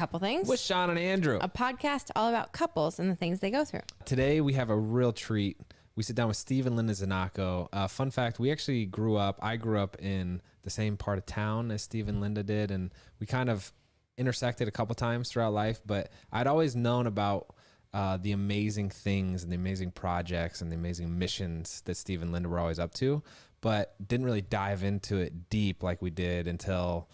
Couple Things with Shawn and Andrew, a podcast all about couples and the things they go through. Today we have a real treat. We sit down with Steve and Linda Znachko. Fun fact, I grew up in the same part of town as Steve and Linda did, and we kind of intersected a couple times throughout life, but I'd always known about the amazing things and the amazing projects and the amazing missions that Steve and Linda were always up to, but didn't really dive into it deep like we did until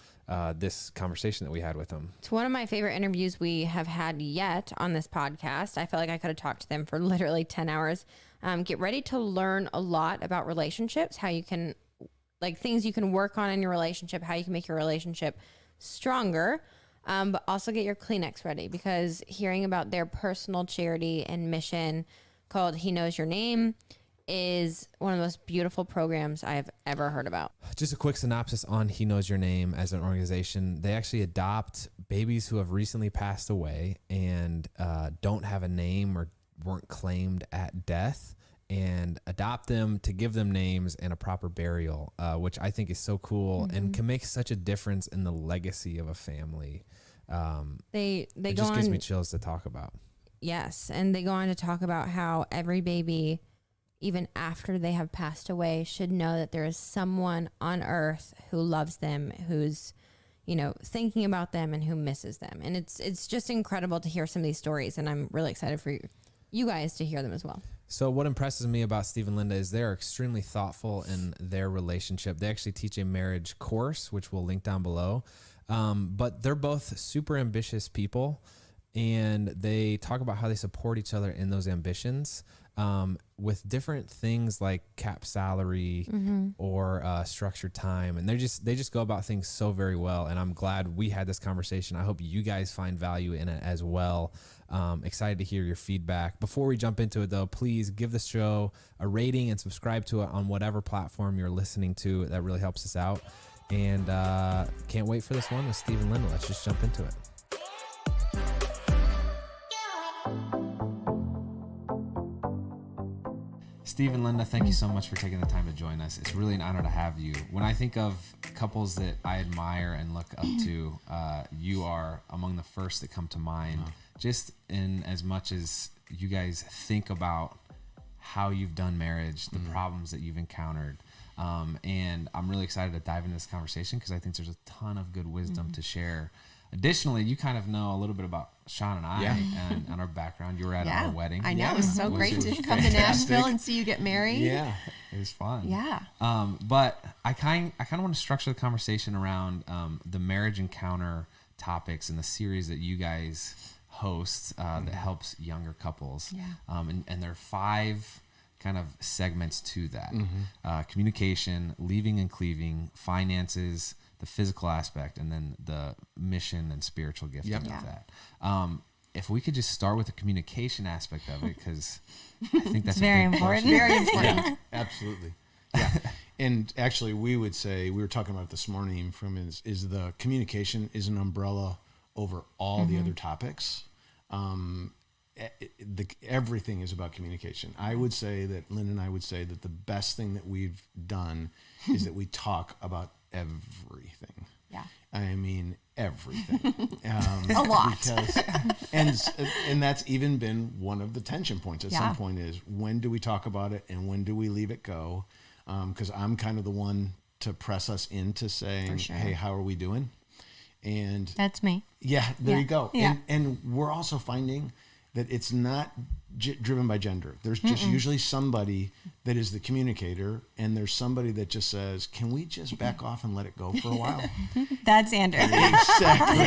this conversation that we had with them. It's one of my favorite interviews we have had yet on this podcast. I felt like I could have talked to them for literally 10 hours. Get ready to learn a lot about relationships, how you can, like things you can work on in your relationship, how you can make your relationship stronger, but also get your Kleenex ready, because hearing about their personal charity and mission called He Knows Your Name is one of the most beautiful programs I have ever heard about. Just a quick synopsis on He Knows Your Name as an organization. They actually adopt babies who have recently passed away and don't have a name or weren't claimed at death, and adopt them to give them names and a proper burial, which I think is so cool and can make such a difference in the legacy of a family. It just gives me chills to talk about. Yes, and they go on to talk about how every baby, even after they have passed away, should know that there is someone on earth who loves them, who's, thinking about them and who misses them. And it's just incredible to hear some of these stories. And I'm really excited for you guys to hear them as well. So what impresses me about Steve and Linda is they're extremely thoughtful in their relationship. They actually teach a marriage course, which we'll link down below. But they're both super ambitious people, and they talk about how they support each other in those ambitions. With different things like cap salary or structured time, and they just go about things so very well. And I'm glad we had this conversation. I hope you guys find value in it as well. Excited to hear your feedback. Before we jump into it, though, please give the show a rating and subscribe to it on whatever platform you're listening to. That really helps us out. And can't wait for this one with Steve and Linda. Let's just jump into it. Steve and Linda, thank you so much for taking the time to join us. It's really an honor to have you. When I think of couples that I admire and look up to, you are among the first that come to mind. Just in as much as you guys think about how you've done marriage, the problems that you've encountered. And I'm really excited to dive into this conversation because I think there's a ton of good wisdom to share. Additionally, you kind of know a little bit about Shawn and I and our background. You were at our wedding. I know. It was so great to come to Nashville and see you get married. Yeah, it was fun. Yeah. But I kind of want to structure the conversation around the marriage encounter topics in the series that you guys host that helps younger couples. Yeah. And there are 5 kind of segments to that. Communication, leaving and cleaving, finances, the physical aspect, and then the mission and spiritual gifting of that. If we could just start with the communication aspect of it, because I think that's very important. Very important. Yeah, absolutely. Yeah. And actually, we would say, we were talking about it this morning, is the communication is an umbrella over all the other topics. Everything is about communication. I would say that, Lynn and I would say that the best thing that we've done is that we talk about everything. Yeah. I mean, everything. A lot. And that's even been one of the tension points at some point is, when do we talk about it and when do we leave it go? Because I'm kind of the one to press us into saying, hey, how are we doing? And that's me. Yeah, there you go. Yeah. And we're also finding that it's not driven by gender. There's just usually somebody that is the communicator, and there's somebody that just says, can we just back off and let it go for a while? That's Andrew. Exactly.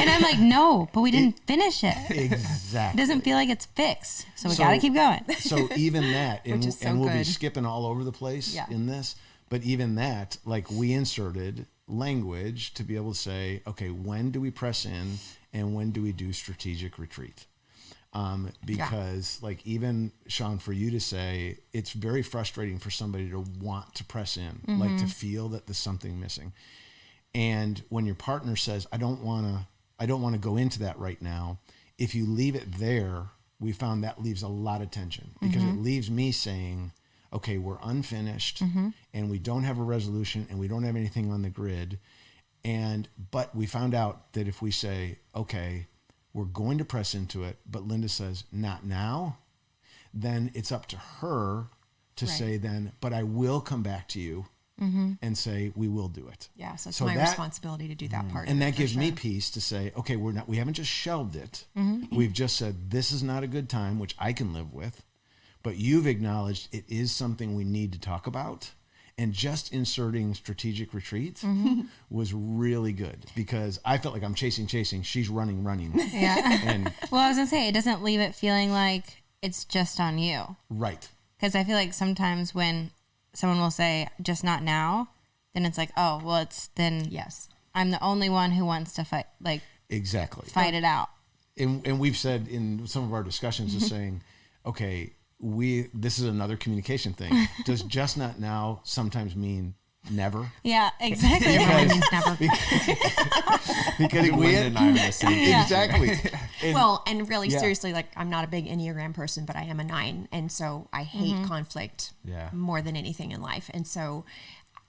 And I'm like, no, but we didn't finish it. Exactly. It doesn't feel like it's fixed. So we got to keep going. So even that, and we'll be good. skipping all over the place in this, but even that, like, we inserted language to be able to say, okay, when do we press in and when do we do strategic retreat? Because like, even Shawn, for you to say, it's very frustrating for somebody to want to press in, like to feel that there's something missing. And when your partner says, I don't want to go into that right now. If you leave it there, we found that leaves a lot of tension, because it leaves me saying, okay, we're unfinished and we don't have a resolution and we don't have anything on the grid. But we found out that if we say, okay, we're going to press into it, but Linda says, not now, then it's up to her to say then, but I will come back to you and say, we will do it. Yeah. So it's my responsibility to do that part. And that gives me peace to say, okay, we haven't just shelved it. We've just said, this is not a good time, which I can live with, but you've acknowledged it is something we need to talk about. And just inserting strategic retreat was really good because I felt like I'm chasing. She's running. Yeah. And well, I was gonna say, it doesn't leave it feeling like it's just on you. Right. Because I feel like sometimes when someone will say, just not now, then it's like, oh, well, it's then yes, I'm the only one who wants to fight, like exactly fight it out. And we've said in some of our discussions is saying, okay, this is another communication thing. Does just not now sometimes mean never? Yeah, exactly. Because we and I are the same. Exactly. And really seriously, like I'm not a big Enneagram person, but I am a 9. And so I hate conflict more than anything in life. And so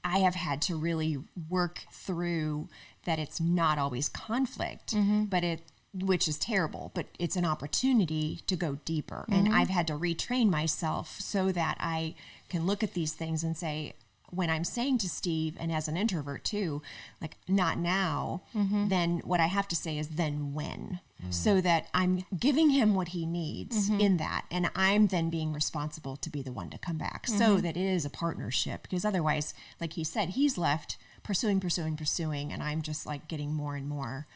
I have had to really work through that it's not always conflict, but which is terrible, but it's an opportunity to go deeper. And I've had to retrain myself so that I can look at these things and say, when I'm saying to Steve, and as an introvert too, like not now, then what I have to say is then when, so that I'm giving him what he needs in that. And I'm then being responsible to be the one to come back so that it is a partnership, because otherwise, like he said, he's left pursuing. And I'm just like getting more and more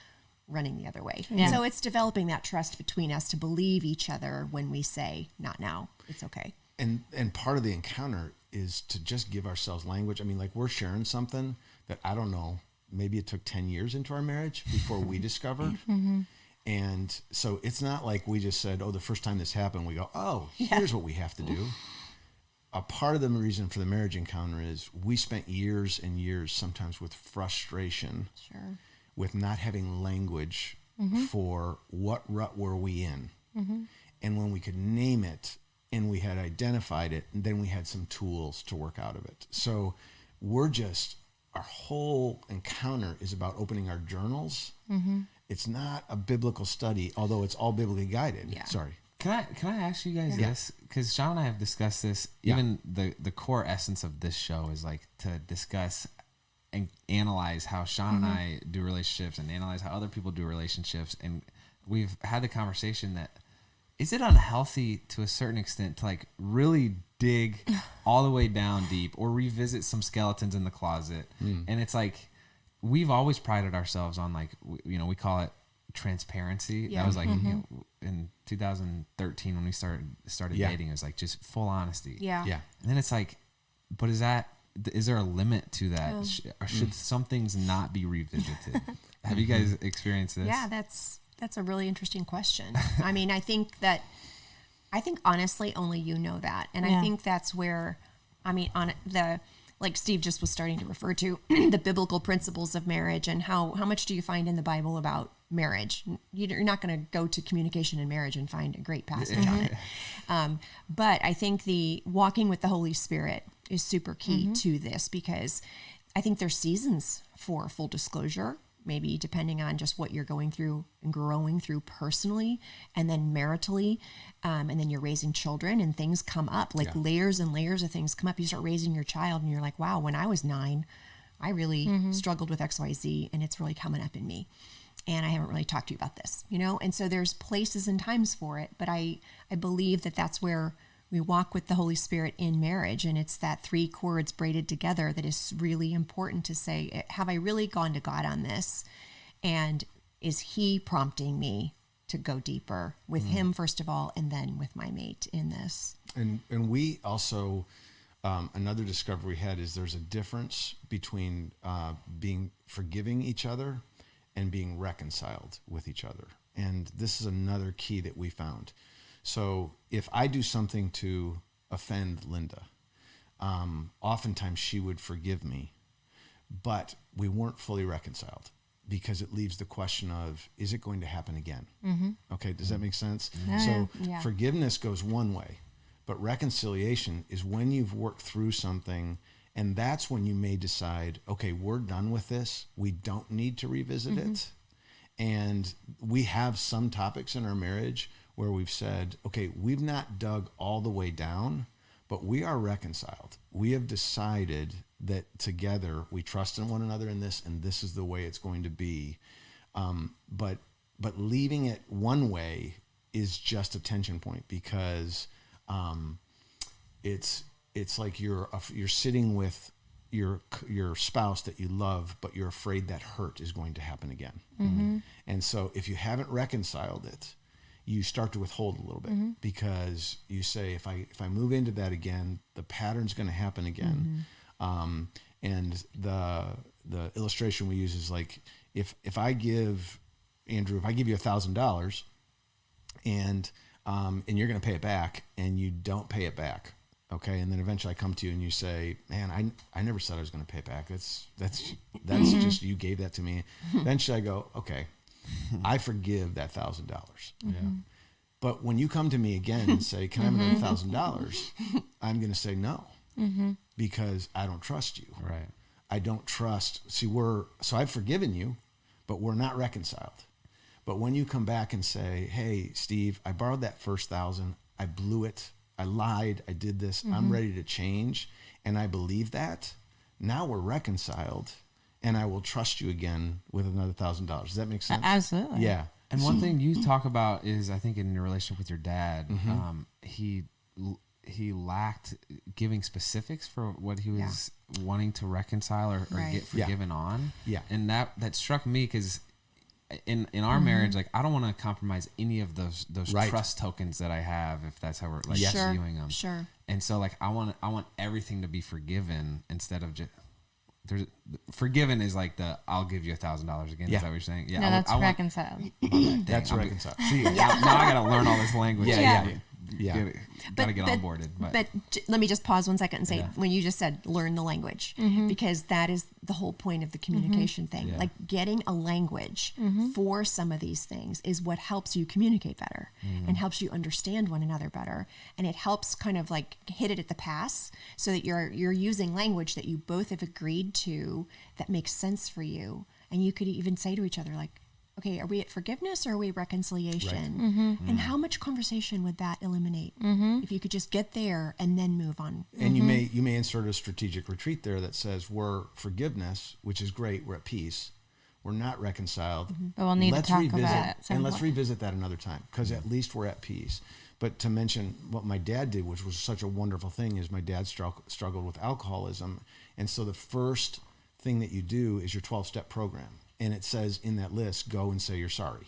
running the other way. Yeah. So it's developing that trust between us to believe each other when we say, not now, it's okay. And part of the encounter is to just give ourselves language. I mean, like we're sharing something that I don't know, maybe it took 10 years into our marriage before we discovered. And so it's not like we just said, oh, the first time this happened, we go, oh, here's what we have to do. A part of the reason for the marriage encounter is we spent years and years sometimes with frustration. Sure. With not having language for what rut were we in. And when we could name it and we had identified it, and then we had some tools to work out of it. So our whole encounter is about opening our journals. It's not a biblical study, although it's all biblically guided. Yeah. Sorry. Can I ask you guys this? Because Shawn and I have discussed this. Even the core essence of this show is like to discuss and analyze how Shawn and I do relationships and analyze how other people do relationships. And we've had the conversation that, is it unhealthy to a certain extent to like really dig all the way down deep or revisit some skeletons in the closet? And it's like, we've always prided ourselves on like, we call it transparency. That was like in 2013 when we started dating, it was like just full honesty. Yeah. And then it's like, but is there a limit to that? Or should some things not be revisited? Have you guys experienced this? Yeah, that's a really interesting question. I mean, I think honestly only you know that. And I think that's where, I mean, like Steve just was starting to refer to the biblical principles of marriage and how much do you find in the Bible about marriage? You're not going to go to communication in marriage and find a great passage on it. But I think the walking with the Holy Spirit is super key to this, because I think there's seasons for full disclosure, maybe depending on just what you're going through and growing through personally, and then maritally, and then you're raising children and things come up, like layers and layers of things come up. You start raising your child and you're like, wow, when I was 9, I really struggled with XYZ and it's really coming up in me. And I haven't really talked to you about this, And so there's places and times for it, but I believe that that's where we walk with the Holy Spirit in marriage, and it's that 3 cords braided together that is really important to say, have I really gone to God on this? And is he prompting me to go deeper with him, first of all, and then with my mate in this? And we also, another discovery we had is there's a difference between being forgiving each other and being reconciled with each other. And this is another key that we found. So if I do something to offend Linda, oftentimes she would forgive me, but we weren't fully reconciled because it leaves the question of, is it going to happen again? Okay, does that make sense? So forgiveness goes one way, but reconciliation is when you've worked through something And that's when you may decide, okay, we're done with this. We don't need to revisit it. And we have some topics in our marriage where we've said, okay, we've not dug all the way down, but we are reconciled. We have decided that together we trust in one another in this, and this is the way it's going to be. But leaving it one way is just a tension point, because it's like you're sitting with your spouse that you love, but you're afraid that hurt is going to happen again. And so if you haven't reconciled it, you start to withhold a little bit, because you say, if I move into that again, the pattern's going to happen again. And the illustration we use is like, if I give Andrew, if I give you $1,000 and you're going to pay it back, and you don't pay it back. Okay. And then eventually I come to you and you say, man, I never said I was going to pay it back. That's just, you gave that to me. Eventually I go, okay, I forgive that $1,000. Yeah. But when you come to me again and say, can I have another $1,000? I'm going to say no, because I don't trust you. Right. I don't trust. So I've forgiven you, but we're not reconciled. But when you come back and say, hey, Steve, I borrowed that first $1,000. I blew it. I lied. I did this. I'm ready to change. And I believe that. Now we're reconciled, and I will trust you again with another $1,000. Does that make sense? Absolutely. Yeah. And one thing you talk about is, I think, in your relationship with your dad, he lacked giving specifics for what he was wanting to reconcile or get forgiven on. Yeah. And that struck me, because in our marriage, like, I don't want to compromise any of those trust tokens that I have, if that's how we're like viewing them. Sure. And so, like, I want everything to be forgiven, instead of just forgiven is like I'll give you $1,000 again. Is that what you're saying? Yeah. No, that's reconciled. That's reconciled. See, now I got to learn all this language. Yeah. Gotta get onboarded. But let me just pause 1 second and say, when you just said learn the language, because that is the whole point of the communication thing. Yeah. Like, getting a language for some of these things is what helps you communicate better and helps you understand one another better. And it helps kind of like hit it at the pass, so that you're using language that you both have agreed to, that makes sense for you. And you could even say to each other, like, okay, are we at forgiveness or are we reconciliation? Right. And how much conversation would that eliminate if you could just get there and then move on? And you may insert a strategic retreat there that says, we're forgiveness, which is great. We're at peace. We're not reconciled. But we'll need to talk about it. And let's revisit that another time, because at least we're at peace. But to mention what my dad did, which was such a wonderful thing, is my dad struggled with alcoholism. And so the first thing that you do is your 12-step program. And it says in that list, go and say you're sorry.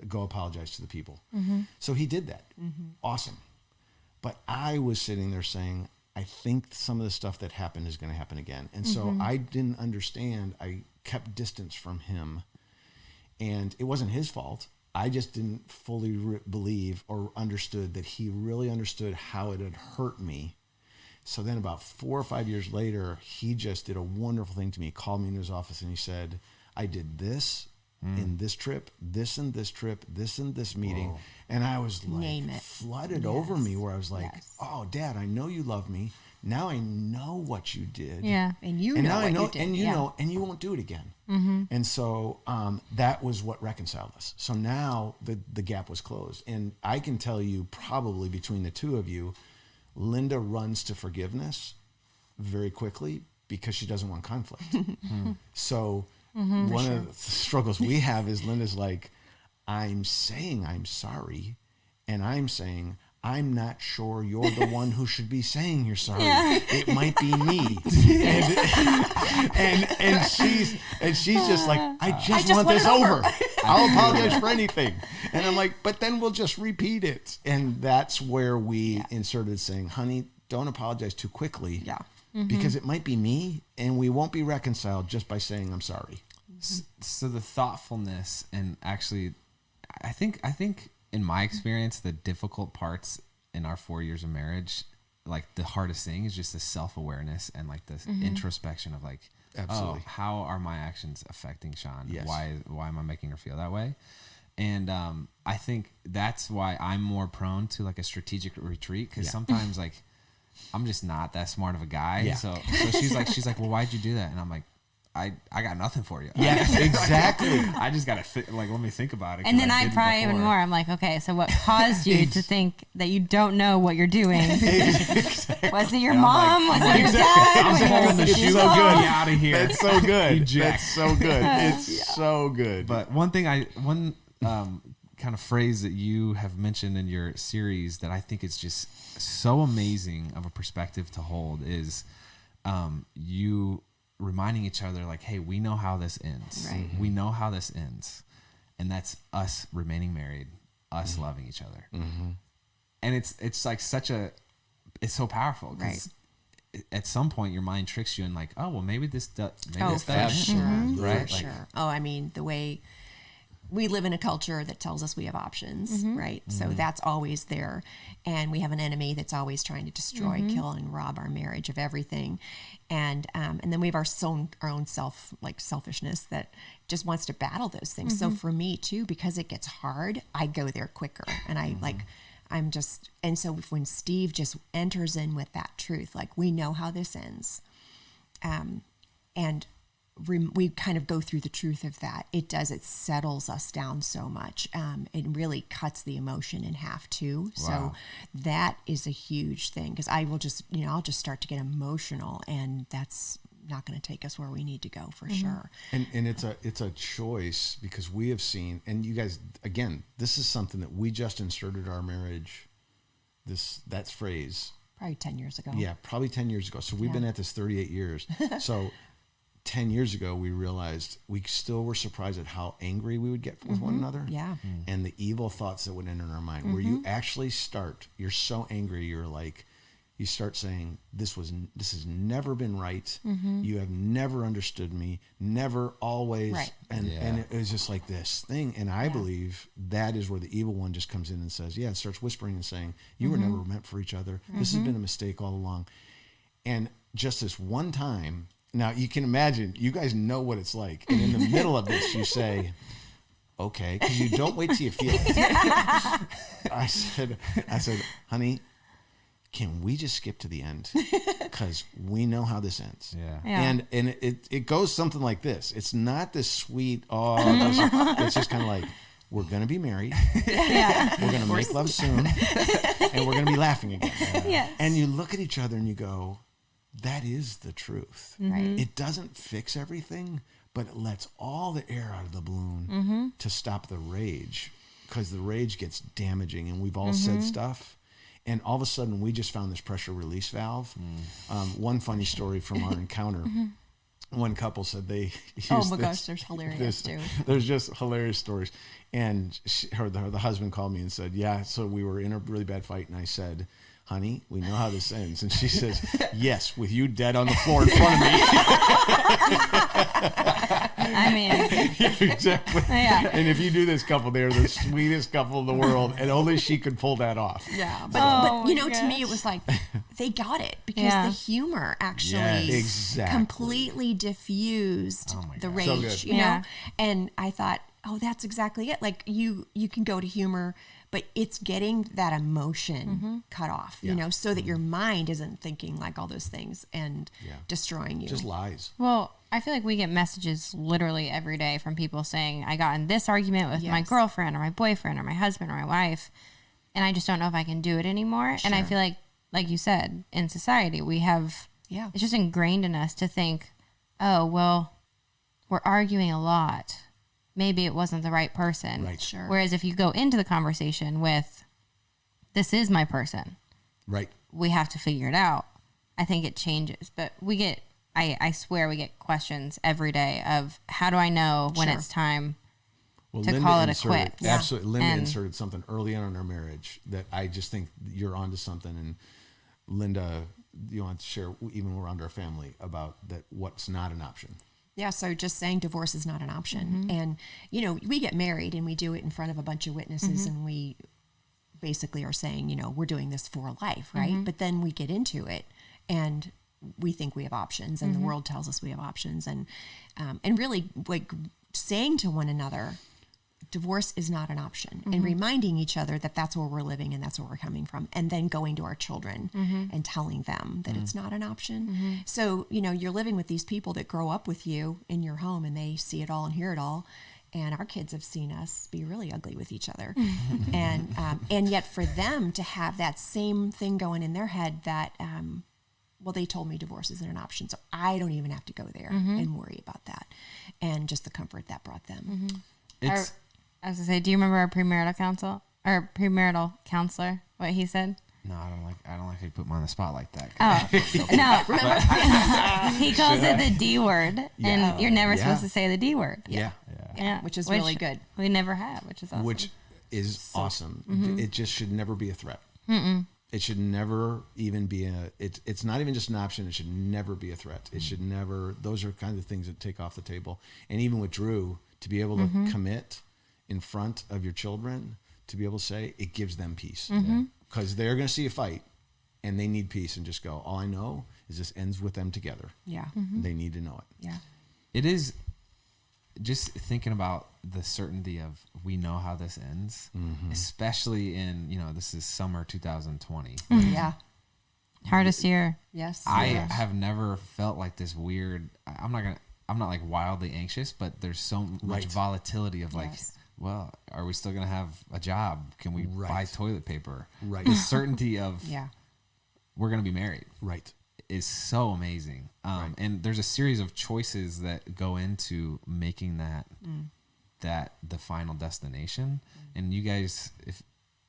Go apologize to the people. So he did that. Awesome. But I was sitting there saying, I think some of the stuff that happened is going to happen again. And so I didn't understand. I kept distance from him. And it wasn't his fault. I just didn't fully believe or understood that he really understood how it had hurt me. So then about 4 or 5 years later, he just did a wonderful thing to me. He called me into his office and he said, I did this in this trip, this and this trip, this and this meeting. Whoa. And I was like, flooded over me, where I was like, oh, Dad, I know you love me. Now I know what you did. Yeah. And you know what you did. And you know, and you won't do it again. And so that was what reconciled us. So now the gap was closed. And I can tell you, probably between the two of you, Linda runs to forgiveness very quickly because she doesn't want conflict. So one of the struggles we have is Linda's like, I'm saying I'm sorry, and I'm saying I'm not sure you're the one who should be saying you're sorry. It might be me. and she's just like, I just want this over. I'll apologize for anything. And I'm like, but then we'll just repeat it. And that's where we inserted saying, honey, don't apologize too quickly. Yeah. Because it might be me, and we won't be reconciled just by saying I'm sorry. So the thoughtfulness, and actually, I think in my experience, the difficult parts in our 4 years of marriage, like the hardest thing is just the self-awareness and like this introspection of like, absolutely, how are my actions affecting Shawn? Yes. Why am I making her feel that way? And I think that's why I'm more prone to like a strategic retreat, because sometimes like I'm just not that smart of a guy. Yeah. So she's like, well, why'd you do that? And I'm like, I got nothing for you. Yes, exactly. I just got to let me think about it. And then I pry even more. I'm like, okay, so what caused you to think that you don't know what you're doing? Exactly. Was it your mom? Was it your dad? I'm pulling the shoe so good. out of here. That's so good. Eject. That's so good. It's so good. But one kind of phrase that you have mentioned in your series that I think is just so amazing of a perspective to hold is you reminding each other like, hey, we know how this ends. Right. We know how this ends. And that's us remaining married, us loving each other. Mm-hmm. And it's like it's so powerful because at some point your mind tricks you and like, oh, well, maybe this does. For sure. Right? For sure. Oh, I mean, the way we live in a culture that tells us we have options, right? So that's always there. And we have an enemy that's always trying to destroy, kill, and rob our marriage of everything. And then we have our own selfishness that just wants to battle those things. So for me too, because it gets hard, I go there quicker. And so when Steve just enters in with that truth, like we know how this ends, and we kind of go through the truth of that. It settles us down so much. It really cuts the emotion in half too. Wow. So that is a huge thing because I'll just start to get emotional, and that's not going to take us where we need to go for sure. And it's a choice because we have seen, and you guys, again, this is something that we just inserted our marriage. That phrase. Probably 10 years ago. Yeah, probably 10 years ago. So we've been at this 38 years. So 10 years ago, we realized we still were surprised at how angry we would get with one another. Yeah. And the evil thoughts that would enter our mind, where you actually you're so angry, you start saying, this has never been right. You have never understood me, never, always. Right. And it was just like this thing. And I believe that is where the evil one just comes in and says, it starts whispering and saying, you were never meant for each other. This has been a mistake all along. And just this one time, now you can imagine, you guys know what it's like. And in the middle of this, you say, okay, because you don't wait till you feel it. I said, honey, can we just skip to the end? Because we know how this ends. Yeah. And it goes something like this. It's not this sweet, it's just kind of like, we're going to be married. We're going to make love soon. And we're going to be laughing again. Yes. And you look at each other and you go, that is the truth. Right. It doesn't fix everything, but it lets all the air out of the balloon to stop the rage, because the rage gets damaging, and we've all said stuff. And all of a sudden, we just found this pressure release valve. One funny story from our encounter. One couple said they used oh my gosh, there's hilarious too. There's just hilarious stories. And the husband called me and said, so we were in a really bad fight, and I said, honey, we know how this ends. And she says, yes, with you dead on the floor in front of me. I mean, exactly. Yeah. And if you do this couple, they're the sweetest couple in the world, and only she could pull that off. Yeah, but to me, it was like they got it because the humor actually completely diffused the rage. So you know, and I thought, that's exactly it. Like you can go to humor, but it's getting that emotion cut off, you know, so that your mind isn't thinking like all those things and destroying you. Just lies. Well, I feel like we get messages literally every day from people saying, I got in this argument with my girlfriend or my boyfriend or my husband or my wife, and I just don't know if I can do it anymore. Sure. And I feel like you said, in society, we have, it's just ingrained in us to think, oh, well, we're arguing a lot. Maybe it wasn't the right person. Right. Sure. Whereas if you go into the conversation with, this is my person. Right. We have to figure it out. I think it changes. But we get, I swear we get questions every day of, how do I know when it's time to Linda call it a quit? Absolutely. Linda inserted something early on in our marriage that I just think you're onto something. And Linda, you want to share, even around our family, about that, what's not an option. Yeah, so just saying divorce is not an option. And, you know, we get married and we do it in front of a bunch of witnesses and we basically are saying, you know, we're doing this for life, right? But then we get into it and we think we have options and the world tells us we have options. And really, like, saying to one another, divorce is not an option, and reminding each other that that's where we're living and that's where we're coming from, and then going to our children and telling them that it's not an option. So, you're living with these people that grow up with you in your home, and they see it all and hear it all. And our kids have seen us be really ugly with each other. And yet for them to have that same thing going in their head that, well, they told me divorce isn't an option, so I don't even have to go there and worry about that. And just the comfort that brought them. I was gonna say, do you remember our premarital counselor? What he said? No, I don't like how you put me on the spot like that. No, he calls it the D word, and you're never supposed to say the D word. Yeah, which is really good. We never have, which is awesome. Which is awesome. It just should never be a threat. It should never even be it's not even just an option. It should never be a threat. It should never, those are kind of things that take off the table. And even with Drew, to be able to commit in front of your children, to be able to say, it gives them peace. Because they're going to see a fight and they need peace, and just go, all I know is this ends with them together. Yeah. They need to know it. Yeah. It is just thinking about the certainty of, we know how this ends, especially in, this is summer 2020. Yeah. Hardest year. Yes. I have never felt like this weird, I'm not like wildly anxious, but there's so much volatility of like, well, are we still going to have a job? Can we buy toilet paper? Right. The certainty of we're going to be married. Right. Is so amazing. And there's a series of choices that go into making that the final destination. And you guys, if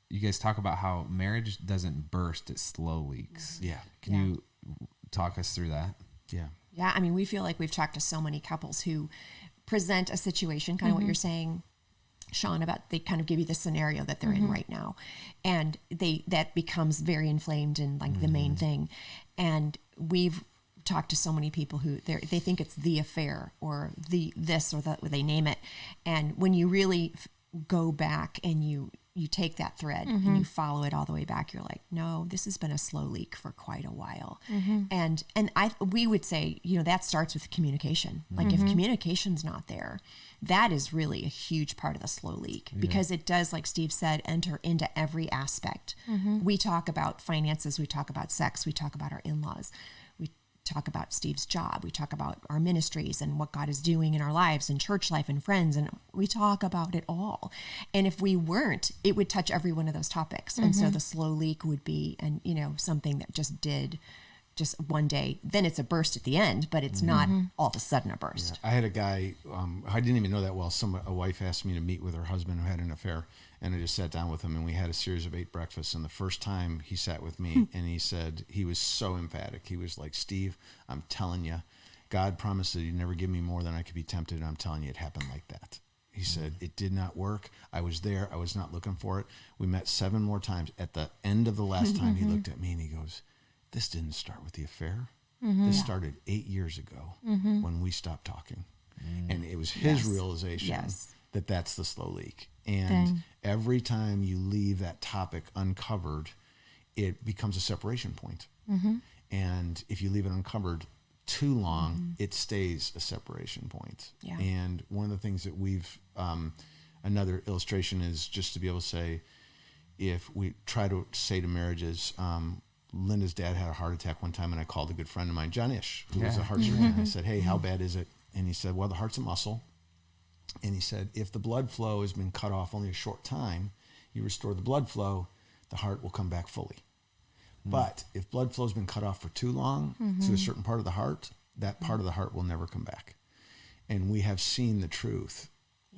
you guys talk about how marriage doesn't burst, it slow leaks. Yeah. Can you talk us through that? Yeah. Yeah. I mean, we feel like we've talked to so many couples who present a situation, kind of what you're saying, Shawn, about they kind of give you the scenario that they're in right now, and that becomes very inflamed and like the main thing. And we've talked to so many people who they think it's the affair or the this or that, they name it. And when you really go back and you take that thread and you follow it all the way back, you're like, no, this has been a slow leak for quite a while. And we would say, that starts with communication. Like if communication's not there, that is really a huge part of the slow leak, because it does, like Steve said, enter into every aspect. We talk about finances, we talk about sex, we talk about our in-laws, we talk about Steve's job, we talk about our ministries and what God is doing in our lives and church life and friends, and we talk about it all. And if we weren't, it would touch every one of those topics. And so the slow leak would be, and something that just one day, then it's a burst at the end, but it's not all of a sudden a burst. Yeah. I had a guy, I didn't even know that well. A wife asked me to meet with her husband who had an affair, and I just sat down with him, and we had a series of 8 breakfasts. And the first time he sat with me, and he said, he was so emphatic. He was like, Steve, I'm telling you, God promised that he'd never give me more than I could be tempted. And I'm telling you, it happened like that. He said, it did not work. I was there. I was not looking for it. We met 7 more times. At the end of the last time, he looked at me and he goes, this didn't start with the affair. This started 8 years ago when we stopped talking. And it was his realization that that's the slow leak. And every time you leave that topic uncovered, it becomes a separation point. And if you leave it uncovered too long, it stays a separation point. Yeah. And one of the things that we've, another illustration is just to be able to say, if we try to say to marriages, Linda's dad had a heart attack one time, and I called a good friend of mine, John Ish, who was a heart surgeon. I said, hey, how bad is it? And he said, well, the heart's a muscle. And he said, if the blood flow has been cut off only a short time, you restore the blood flow, the heart will come back fully. But if blood flow has been cut off for too long to a certain part of the heart, that part of the heart will never come back. And we have seen the truth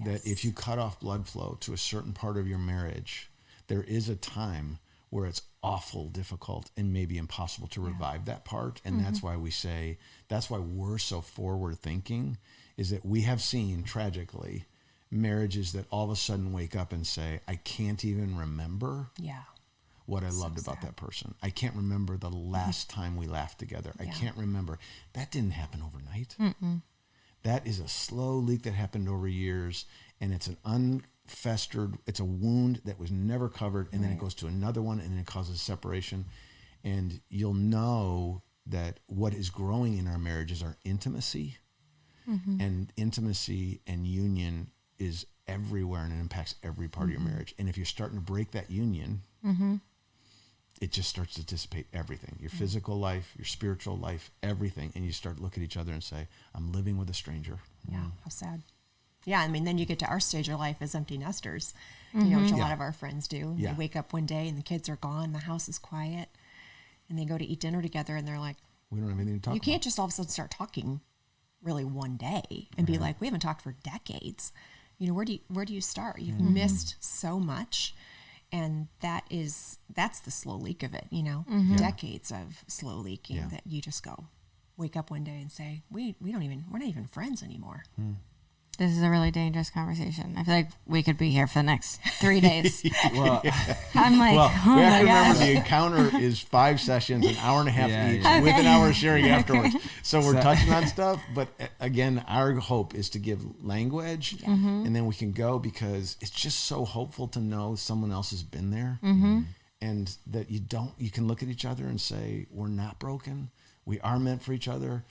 that if you cut off blood flow to a certain part of your marriage, there is a time where it's awful difficult and maybe impossible to revive that part. And that's why we say, that's why we're so forward thinking, is that we have seen tragically marriages that all of a sudden wake up and say, I can't even remember what I loved about that person. I can't remember the last time we laughed together. I can't remember. That didn't happen overnight. That is a slow leak that happened over years, and it's an unfestered, it's a wound that was never covered, and then it goes to another one, and then it causes separation. And you'll know that what is growing in our marriage is our intimacy, and intimacy and union is everywhere and it impacts every part of your marriage. And if you're starting to break that union, it just starts to dissipate everything, your physical life, your spiritual life, everything. And you start to look at each other and say, I'm living with a stranger. Yeah. How sad. Yeah. I mean, then you get to our stage of life as empty nesters, you know, which a lot of our friends do. Yeah. They wake up one day and the kids are gone. The house is quiet and they go to eat dinner together and they're like, We don't have anything to talk you about. can't just all of a sudden start talking really one day and be like, we haven't talked for decades. You know, where do you start? You've missed so much. And that's the slow leak of it, you know, decades of slow leaking that you just go wake up one day and say, we're not even friends anymore. This is a really dangerous conversation. I feel like we could be here for the next 3 days. Well, I'm like, Well, oh we have my to remember gosh. the encounter is 5 sessions, an hour and a half each, Yeah. with an hour of sharing afterwards. So we're touching on stuff, but again, our hope is to give language, and then we can go, because it's just so hopeful to know someone else has been there, and that you can look at each other and say, we're not broken. We are meant for each other.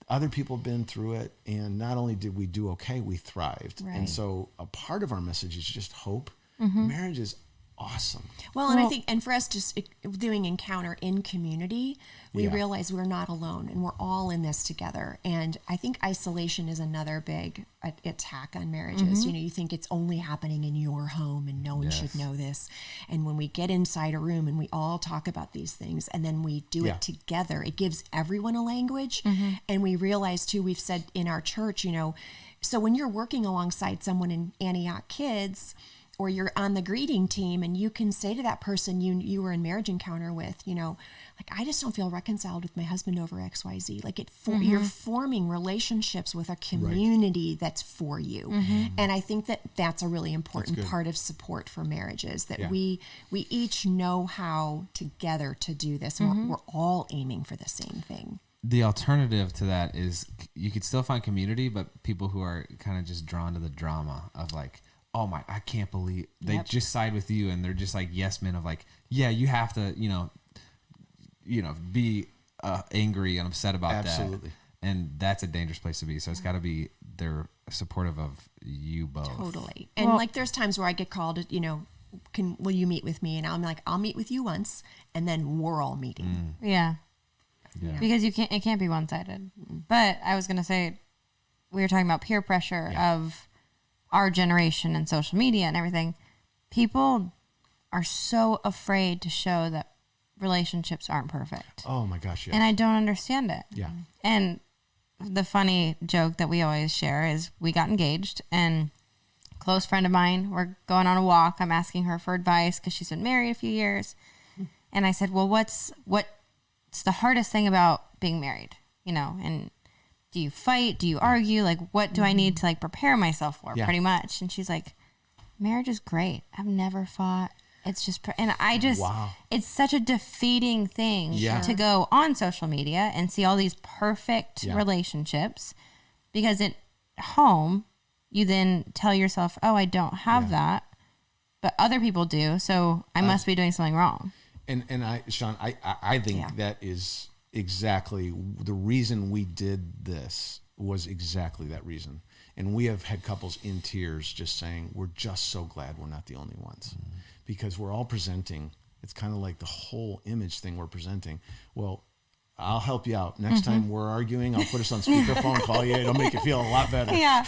Other people have been through it, and not only did we do okay, we thrived. Right. And so a part of our message is just hope. Marriage is awesome. Well, and I think, and for us just doing Encounter in community, we Yeah. realize we're not alone and we're all in this together. And I think isolation is another big attack on marriages. You know, you think it's only happening in your home and no one should know this. And when we get inside a room and we all talk about these things and then we do it together, it gives everyone a language. And we realize too, we've said in our church, you know, so when you're working alongside someone in Antioch Kids, or you're on the greeting team and you can say to that person you were in marriage encounter with, you know, like, I just don't feel reconciled with my husband over XYZ. Like you're forming relationships with a community that's for you. And I think that that's a really important part of support for marriages, that we each know how together to do this. And we're all aiming for the same thing. the alternative to that is you could still find community, but people who are kind of just drawn to the drama of like, oh my, I can't believe they just side with you, and they're just like yes men of like, yeah, you have to, you know, be angry and upset about that, and that's a dangerous place to be. So it's got to be they're supportive of you both. Totally. And like there's times where I get called, you know, will you meet with me? And I'm like, I'll meet with you once, and then we're all meeting. Yeah. Yeah. Because it can't be one-sided. But I was going to say, we were talking about peer pressure of our generation and social media and everything. People are so afraid to show that relationships aren't perfect. Oh my gosh, yes. And I don't understand it. Yeah. And the funny joke that we always share is we got engaged, and a close friend of mine, we're going on a walk. I'm asking her for advice because she's been married a few years. And I said, well, what's the hardest thing about being married? You know, and do you fight? Do you argue? Like, what do I need to like prepare myself for? Pretty much. And she's like, marriage is great. I've never fought. It's just, and I just, it's such a defeating thing to go on social media and see all these perfect relationships, because at home, you then tell yourself, oh, I don't have that, but other people do. So I must be doing something wrong. And Shawn, I think that is exactly the reason we did this, was exactly that reason. And we have had couples in tears just saying, we're just so glad we're not the only ones, because we're all presenting. It's kind of like the whole image thing we're presenting. Well, I'll help you out. Next time we're arguing, I'll put us on speakerphone, call you. It'll make you feel a lot better. Yeah.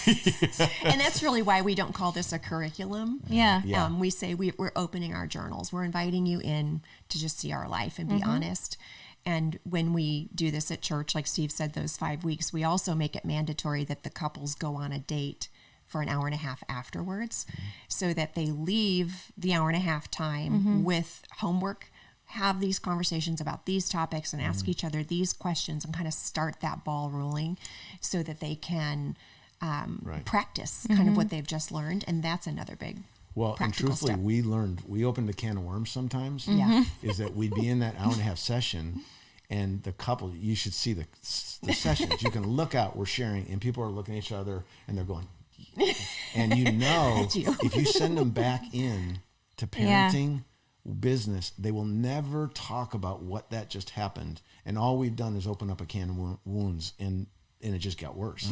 And that's really why we don't call this a curriculum. Yeah. We say we're opening our journals. We're inviting you in to just see our life and be honest. And when we do this at church, like Steve said, those 5 weeks, we also make it mandatory that the couples go on a date for an hour and a half afterwards, so that they leave the hour and a half time with homework, have these conversations about these topics, and ask each other these questions, and kind of start that ball rolling, so that they can practice kind of what they've just learned. And that's another big and truthfully, step. we opened a can of worms sometimes. Is that we'd be in that hour and a half session, and the couple, you should see the sessions. You can look out, we're sharing, and people are looking at each other and they're going, and you know, if you send them back in to parenting business, they will never talk about what that just happened. And all we've done is open up a can of wounds. And and it just got worse.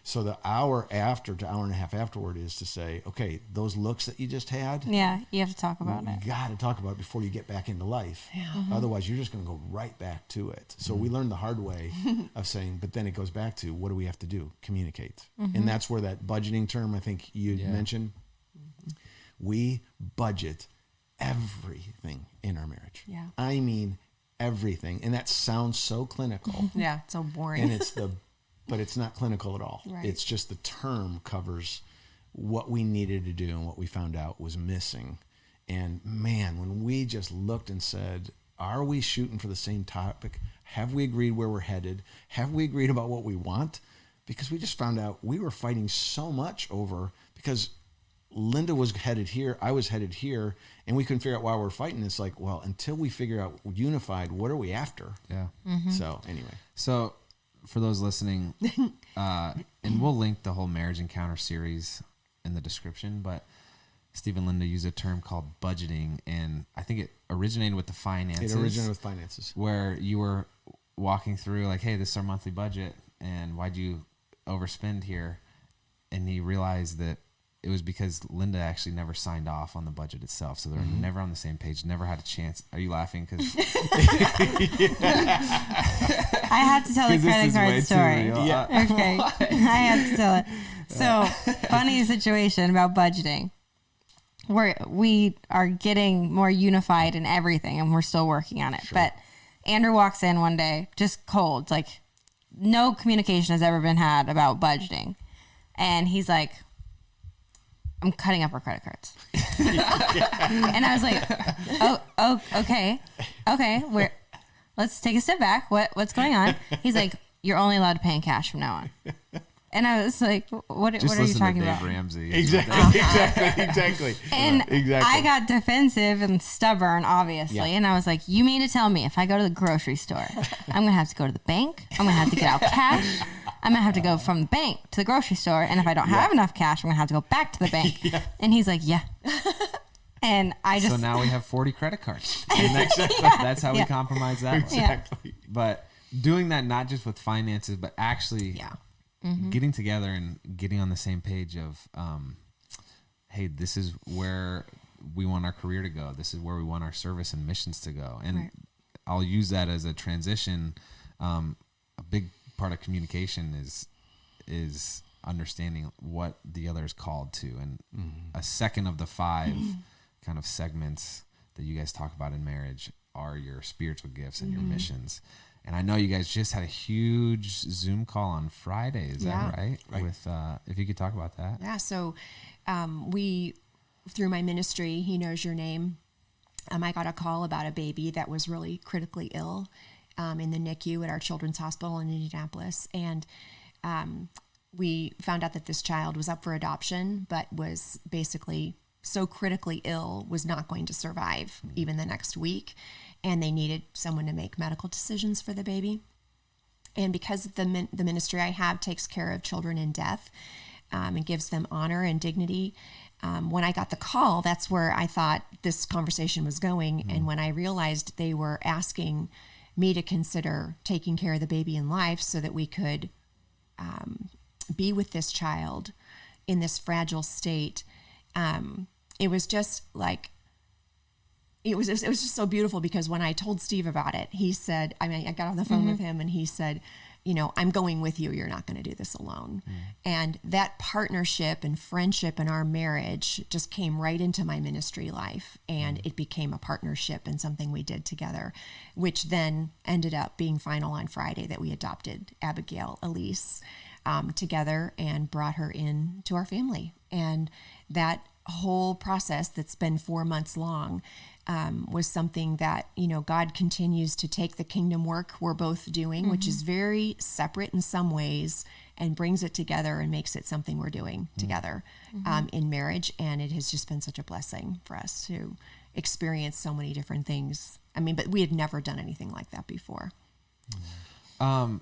So the hour after to hour and a half afterward is to say, okay, those looks that you just had, you have to talk about it. You got to talk about it before you get back into life. Otherwise, you're just going to go right back to it. So we learned the hard way of saying, but then it goes back to, what do we have to do? Communicate. And that's where that budgeting term, I think you mentioned, we budget everything in our marriage. Yeah. I mean, everything. And that sounds so clinical. Yeah, it's so boring. And but it's not clinical at all. Right. It's just the term covers what we needed to do and what we found out was missing. And man, when we just looked and said, are we shooting for the same topic? Have we agreed where we're headed? Have we agreed about what we want? Because we just found out we were fighting so much over, because Linda was headed here, I was headed here, and we couldn't figure out why we're fighting. It's like, well, until we figure out unified, what are we after? Yeah. So anyway. So for those listening, and we'll link the whole Marriage Encounter series in the description, but Steve and Linda use a term called budgeting, and I think it originated with the finances. It originated with finances. Where you were walking through like, hey, this is our monthly budget, and why'd you overspend here? And he realized that it was because Linda actually never signed off on the budget itself. So they were never on the same page, never had a chance. Are you laughing? Because I have to tell the credit card story. Yeah. Okay. I have to tell it. So, funny situation about budgeting. We are getting more unified in everything, and we're still working on it. Sure. But Andrew walks in one day, just cold, like no communication has ever been had about budgeting. And he's like, I'm cutting up our credit cards. And I was like, oh, okay. Let's take a step back. What's going on? He's like, you're only allowed to pay in cash from now on. And I was like, what are you talking to Dave about? Ramsey. Exactly. And I got defensive and stubborn, obviously. Yeah. And I was like, you mean to tell me if I go to the grocery store, I'm going to have to go to the bank. I'm going to have to get out cash. I'm going to have to go from the bank to the grocery store. And if I don't have enough cash, I'm going to have to go back to the bank. And he's like, yeah. And I just... So now we have 40 credit cards. And that's how we compromise that. Exactly. But doing that not just with finances, but actually getting together and getting on the same page of, hey, this is where we want our career to go. This is where we want our service and missions to go. And I'll use that as a transition. A big part of communication is understanding what the other is called to, and a second of the 5 kind of segments that you guys talk about in marriage are your spiritual gifts and your missions. And I know you guys just had a huge Zoom call on Friday. Is that right? With if you could talk about that. Yeah. So we, through my ministry, He Knows Your Name, I got a call about a baby that was really critically ill in the NICU at our children's hospital in Indianapolis. And we found out that this child was up for adoption, but was basically so critically ill, was not going to survive even the next week. And they needed someone to make medical decisions for the baby. And because the ministry I have takes care of children in death and gives them honor and dignity, when I got the call, that's where I thought this conversation was going. And when I realized they were asking me to consider taking care of the baby in life so that we could be with this child in this fragile state, it was just like, it was just so beautiful, because when I told Steve about it, he said, I got on the phone with him and he said, I'm going with you. You're not going to do this alone. And that partnership and friendship in our marriage just came right into my ministry life, and it became a partnership and something we did together, which then ended up being final on Friday, that we adopted Abigail Elise together and brought her in to our family. And that whole process that's been 4 months long was something that, God continues to take the kingdom work we're both doing, which is very separate in some ways, and brings it together and makes it something we're doing together in marriage. And it has just been such a blessing for us to experience so many different things. But we had never done anything like that before. I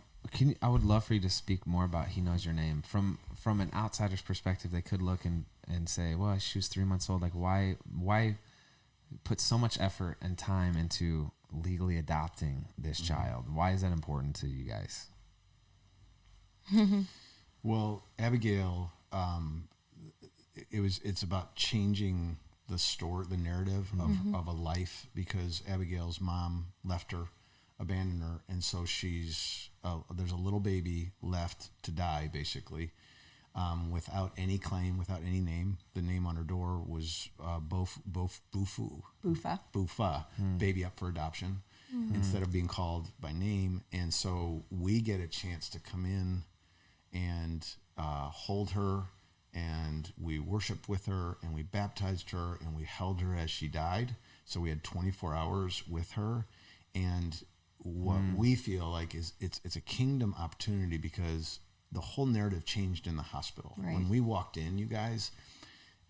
would love for you to speak more about He Knows Your Name. From an outsider's perspective, they could look and say, well, she was 3 months old. Like, why put so much effort and time into legally adopting this child? Why is that important to you guys? Well, Abigail, it's about changing the narrative of a life, because Abigail's mom left her, abandoned her, and so there's a little baby left to die, basically, without any claim, without any name. The name on her door was Bufa, baby up for adoption, instead of being called by name. And so we get a chance to come in and hold her, and we worshiped with her, and we baptized her, and we held her as she died. So we had 24 hours with her. And what we feel like is it's a kingdom opportunity, because the whole narrative changed in the hospital. Right. When we walked in, you guys,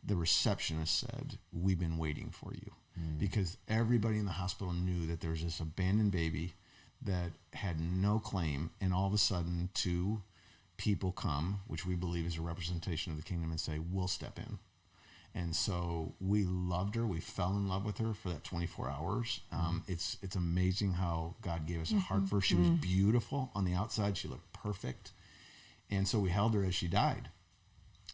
the receptionist said, "We've been waiting for you," because everybody in the hospital knew that there was this abandoned baby that had no claim, and all of a sudden two people come, which we believe is a representation of the kingdom, and say, "We'll step in." And so we loved her. We fell in love with her for that 24 hours. It's amazing how God gave us a heart for her. She was beautiful on the outside. She looked perfect. And so we held her as she died.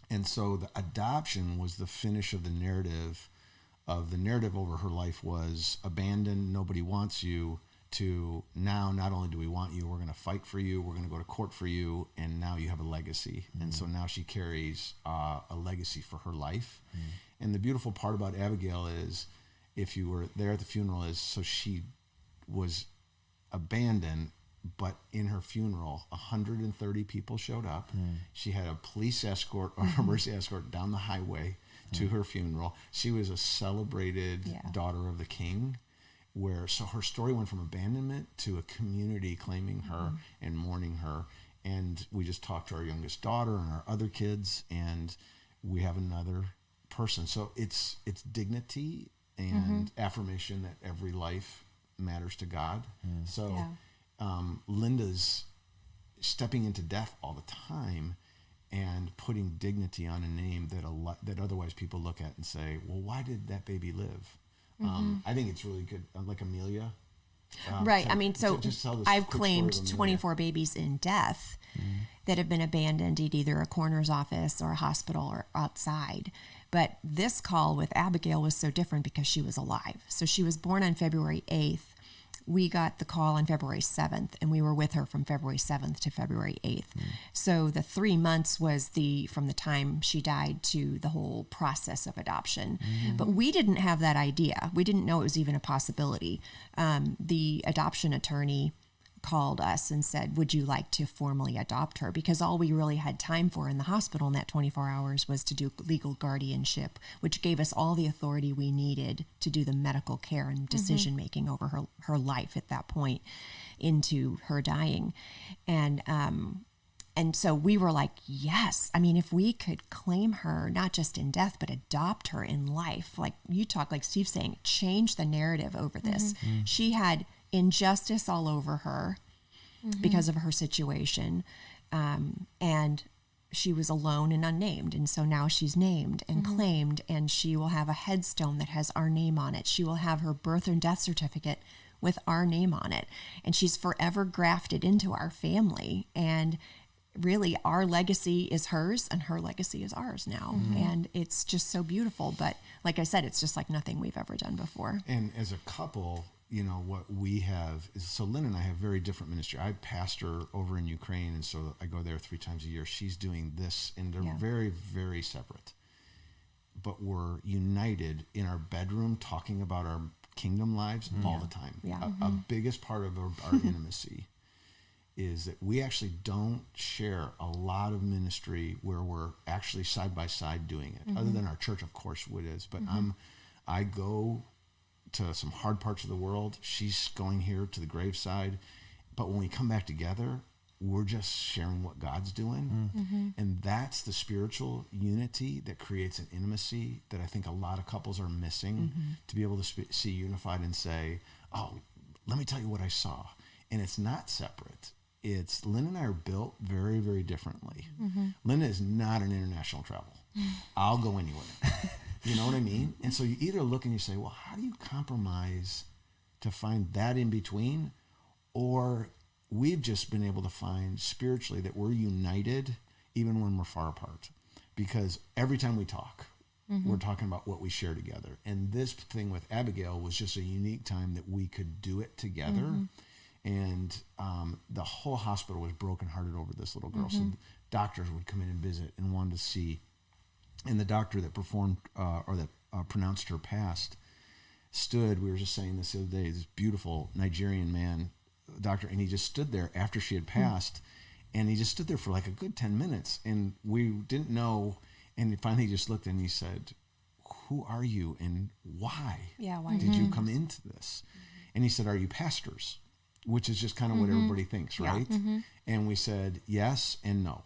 And so the adoption was the finish of the narrative over her life was abandoned, nobody wants you, to now not only do we want you, we're going to fight for you, we're going to go to court for you, and now you have a legacy. And so now she carries a legacy for her life. And the beautiful part about Abigail is, if you were there at the funeral, is so she was abandoned, but in her funeral 130 people showed up. She had a police escort or a mercy escort down the highway to her funeral. She was a celebrated daughter of the king, so her story went from abandonment to a community claiming her and mourning her. And we just talked to our youngest daughter and our other kids, and we have another person. So it's dignity and affirmation that every life matters to God. So Linda's stepping into death all the time and putting dignity on a name that otherwise people look at and say, well, why did that baby live? I think it's really good, like Amelia. Right. Just tell this I've quick claimed story of Amelia. 24 babies in death that have been abandoned at either a coroner's office or a hospital or outside. But this call with Abigail was so different because she was alive. So she was born on February 8th. We got the call on February 7th, and we were with her from February 7th to February 8th. So the 3 months was from the time she died to the whole process of adoption. But we didn't have that idea. We didn't know it was even a possibility. The adoption attorney called us and said, would you like to formally adopt her? Because all we really had time for in the hospital in that 24 hours was to do legal guardianship, which gave us all the authority we needed to do the medical care and decision making over her life at that point into her dying. And so we were like, yes, if we could claim her, not just in death, but adopt her in life, like you talk, like Steve's saying, change the narrative over this. She had injustice all over her because of her situation. And she was alone and unnamed. And so now she's named and claimed, and she will have a headstone that has our name on it. She will have her birth and death certificate with our name on it. And she's forever grafted into our family. And really our legacy is hers and her legacy is ours now. And it's just so beautiful. But like I said, it's just like nothing we've ever done before. And as a couple, what we have is, so Lynn and I have very different ministry. I pastor over in Ukraine, and so I go there 3 times a year. She's doing this, and they're very, very separate. But we're united in our bedroom talking about our kingdom lives all the time. A biggest part of our intimacy is that we actually don't share a lot of ministry where we're actually side by side doing it, other than our church, of course, is. But I go to some hard parts of the world. She's going here to the graveside. But when we come back together, we're just sharing what God's doing. And that's the spiritual unity that creates an intimacy that I think a lot of couples are missing, to be able to see unified and say, oh, let me tell you what I saw. And it's not separate. It's Lynn and I are built very, very differently. Linda is not an international travel. I'll go anywhere. You know what I mean? And so you either look and you say, well, how do you compromise to find that in between? Or we've just been able to find spiritually that we're united even when we're far apart, because every time we talk, we're talking about what we share together. And this thing with Abigail was just a unique time that we could do it together. And the whole hospital was brokenhearted over this little girl. So doctors would come in and visit and wanted to see. And the doctor that performed pronounced her passed stood, we were just saying this the other day, this beautiful Nigerian man, doctor, and he just stood there after she had passed. And he just stood there for like a good 10 minutes. And we didn't know. And finally he just looked and he said, "Who are you and why? Yeah, why did you come into this?" And he said, "Are you pastors?" Which is just kind of what everybody thinks, right? And we said, yes and no.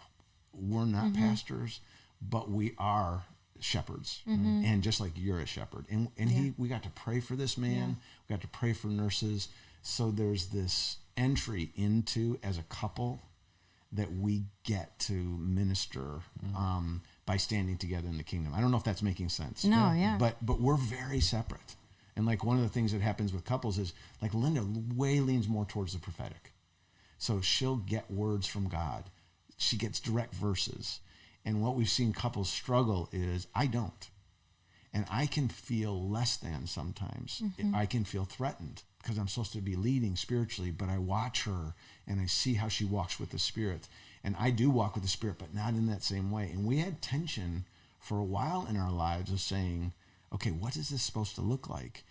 We're not pastors, but we are shepherds. And just like you're a shepherd. And we got to pray for this man. We got to pray for nurses. So there's this entry into, as a couple, that we get to minister by standing together in the kingdom. I don't know if that's making sense. No, yeah. But we're very separate. And like one of the things that happens with couples is like Linda way leans more towards the prophetic. So she'll get words from God. She gets direct verses. And what we've seen couples struggle is I don't. And I can feel less than sometimes. I can feel threatened because I'm supposed to be leading spiritually, but I watch her and I see how she walks with the Spirit. And I do walk with the Spirit, but not in that same way. And we had tension for a while in our lives of saying, okay, what is this supposed to look like?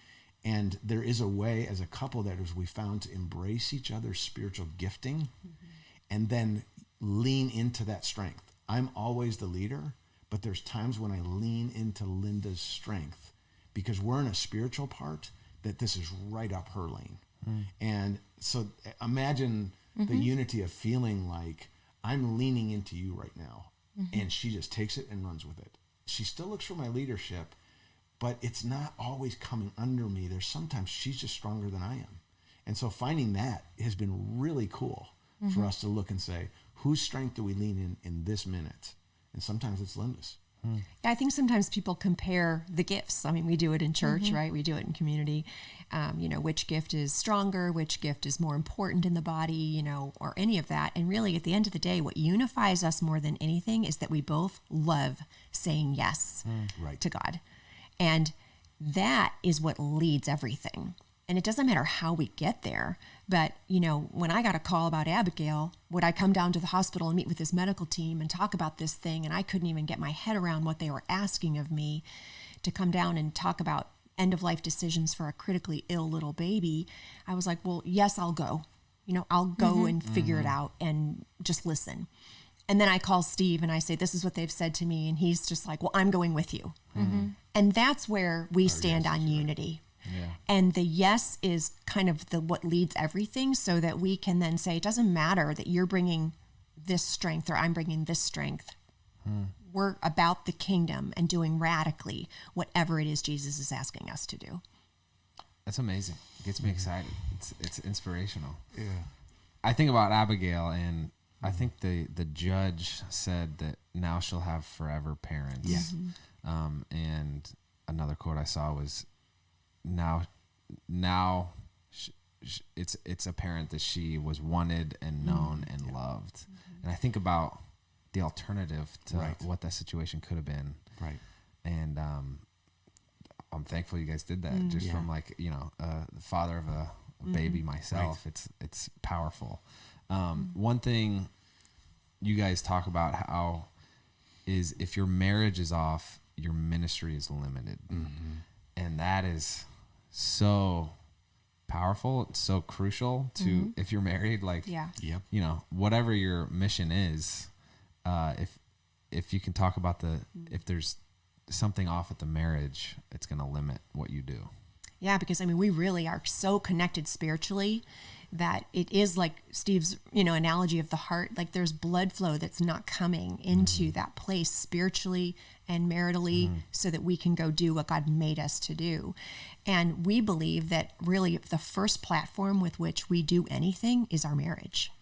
And there is a way as a couple that is we found to embrace each other's spiritual gifting and then lean into that strength. I'm always the leader, but there's times when I lean into Linda's strength because we're in a spiritual part that this is right up her lane. And so imagine the unity of feeling like I'm leaning into you right now. And she just takes it and runs with it. She still looks for my leadership, but it's not always coming under me. There's sometimes she's just stronger than I am. And so finding that has been really cool for us to look and say, whose strength do we lean in this minute? And sometimes it's Linda's. I think sometimes people compare the gifts. I mean, we do it in church, right? We do it in community. Which gift is stronger, which gift is more important in the body, or any of that. And really, at the end of the day, what unifies us more than anything is that we both love saying yes to God. And that is what leads everything. And it doesn't matter how we get there. But, when I got a call about Abigail, would I come down to the hospital and meet with this medical team and talk about this thing? And I couldn't even get my head around what they were asking of me to come down and talk about end-of-life decisions for a critically ill little baby. I was like, well, yes, I'll go. I'll go and figure it out and just listen. And then I call Steve and I say, this is what they've said to me. And he's just like, well, I'm going with you. And that's where we stand on unity. Yeah. And the yes is kind of what leads everything, so that we can then say, it doesn't matter that you're bringing this strength or I'm bringing this strength. We're about the kingdom and doing radically whatever it is Jesus is asking us to do. That's amazing. It gets me excited. It's inspirational. Yeah. I think about Abigail, and I think the judge said that now she'll have forever parents. Yeah. And another quote I saw was, now it's apparent that she was wanted and known and loved. And I think about the alternative to what that situation could have been. Right. And I'm thankful you guys did that from the father of a baby myself. Right. It's powerful. One thing you guys talk about how is if your marriage is off, your ministry is limited. And that is so powerful. It's so crucial to if you're married, whatever your mission is, if you can talk about if there's something off at the marriage, it's going to limit what you do. Yeah, because we really are so connected spiritually that it is like Steve's, analogy of the heart. Like there's blood flow that's not coming into that place spiritually and maritally so that we can go do what God made us to do. And we believe that really the first platform with which we do anything is our marriage.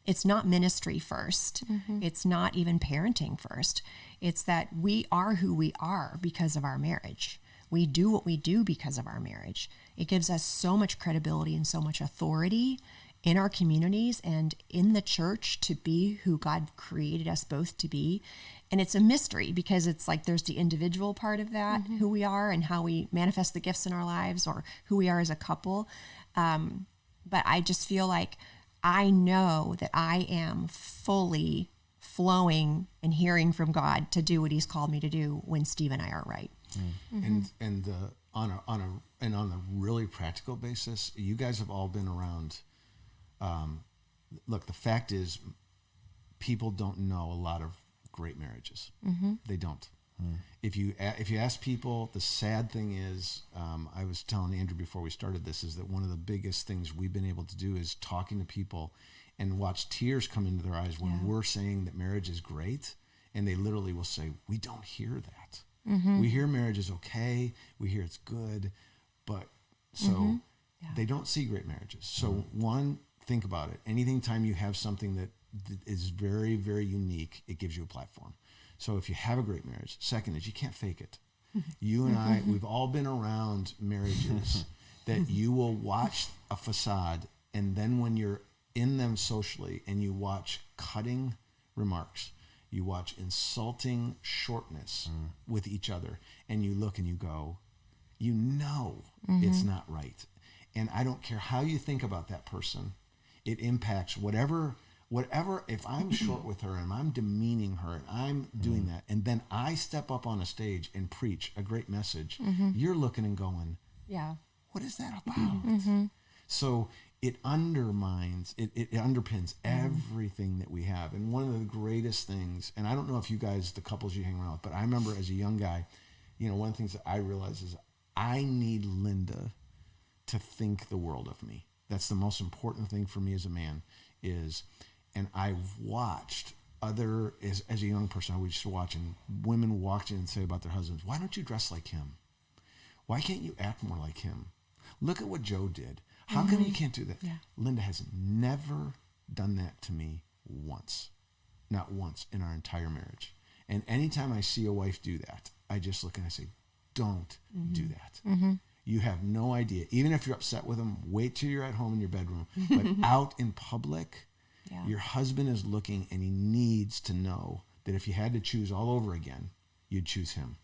It's not ministry first. It's not even parenting first. It's that we are who we are because of our marriage. We do what we do because of our marriage. It gives us so much credibility and so much authority in our communities and in the church to be who God created us both to be. And it's a mystery because it's like there's the individual part of that, who we are and how we manifest the gifts in our lives, or who we are as a couple. But I just feel like I know that I am fully flowing and hearing from God to do what He's called me to do when Steve and I are right. And on a really practical basis, you guys have all been around. Look, the fact is, people don't know a lot of great marriages. They don't. If you ask people, the sad thing is, I was telling Andrew before we started this, is that one of the biggest things we've been able to do is talking to people and watch tears come into their eyes when we're saying that marriage is great, and they literally will say, we don't hear that. We hear marriage is okay, we hear it's good, but so they don't see great marriages. So one, think about it. Anything time you have something that is very, very unique, it gives you a platform. So if you have a great marriage, second is you can't fake it. You and I, we've all been around marriages that you will watch a facade, and then when you're in them socially and you watch cutting remarks, you watch insulting shortness with each other, and you look and you go, you know it's not right. And I don't care how you think about that person, it impacts whatever, if I'm short with her and I'm demeaning her and I'm doing that, and then I step up on a stage and preach a great message, you're looking and going, what is that about? So it undermines, it underpins everything that we have. And one of the greatest things, and I don't know if you guys, the couples you hang around with, but I remember as a young guy, one of the things that I realized is I need Linda to think the world of me. That's the most important thing for me as a man is, and I've watched as a young person, I was just watching women walk in and say about their husbands, why don't you dress like him? Why can't you act more like him? Look at what Joe did. How come you can't do that? Linda has never done that to me once. Not once in our entire marriage. And anytime I see a wife do that, I just look and I say, don't do that. You have no idea. Even if you're upset with them, wait till you're at home in your bedroom. But out in public, your husband is looking, and he needs to know that if you had to choose all over again, you'd choose him.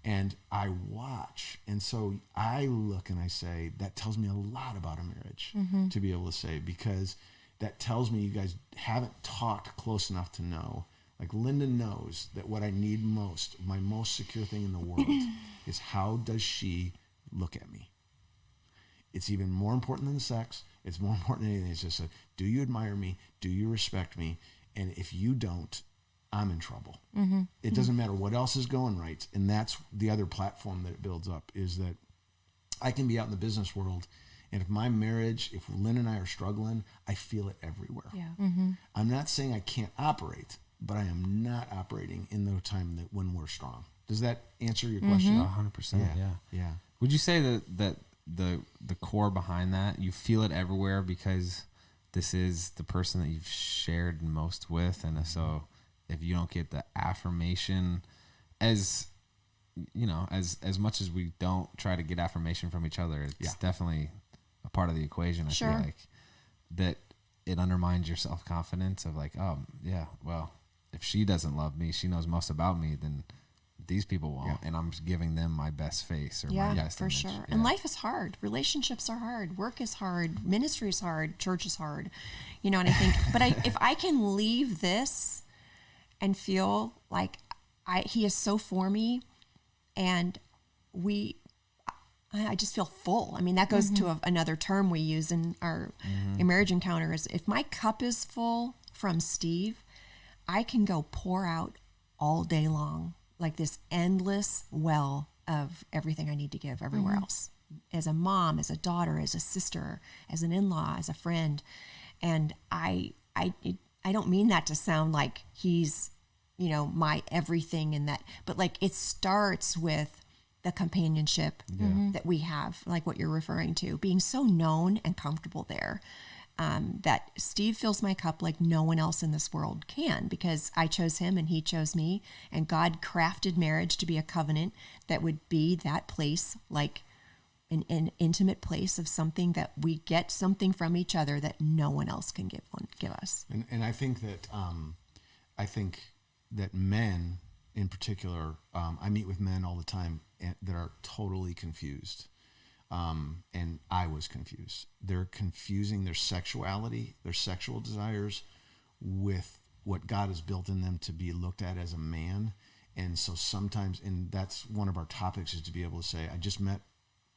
And I watch, and so I look and I say, that tells me a lot about a marriage to be able to say, because that tells me you guys haven't talked close enough to know. Like Linda knows that what I need most, my most secure thing in the world is how does she look at me? It's even more important than the sex. It's more important than anything. It's just do you admire me? Do you respect me? And if you don't, I'm in trouble. It doesn't matter what else is going right. And that's the other platform that it builds up, is that I can be out in the business world, and if my marriage, if Lynn and I are struggling, I feel it everywhere. I'm not saying I can't operate, but I am not operating in the time that when we're strong. Does that answer your question? 100%. Yeah. Would you say that the core behind that, you feel it everywhere because this is the person that you've shared most with, and so if you don't get the affirmation, as much as we don't try to get affirmation from each other, it's definitely a part of the equation. I feel like that it undermines your self-confidence of like, oh yeah, well, if she doesn't love me, she knows most about me, then these people won't, and I'm giving them my best face or my best image. Sure. And life is hard. Relationships are hard. Work is hard. Ministry is hard. Church is hard. And I think, but if I can leave this and feel like he is so for me, and I just feel full. I mean, that goes to another term we use in our marriage encounter is, if my cup is full from Steve, I can go pour out all day long, like this endless well of everything I need to give everywhere else, as a mom, as a daughter, as a sister, as an in-law, as a friend. And I don't mean that to sound like he's, my everything in that, but like it starts with the companionship that we have, like what you're referring to, being so known and comfortable there, that Steve fills my cup like no one else in this world can, because I chose him and he chose me, and God crafted marriage to be a covenant that would be that place like an intimate place of something that we get something from each other that no one else can give us. And I think that men in particular, I meet with men all the time that are totally confused. And I was confused. They're confusing their sexuality, their sexual desires with what God has built in them to be looked at as a man. And so sometimes, and that's one of our topics, is to be able to say,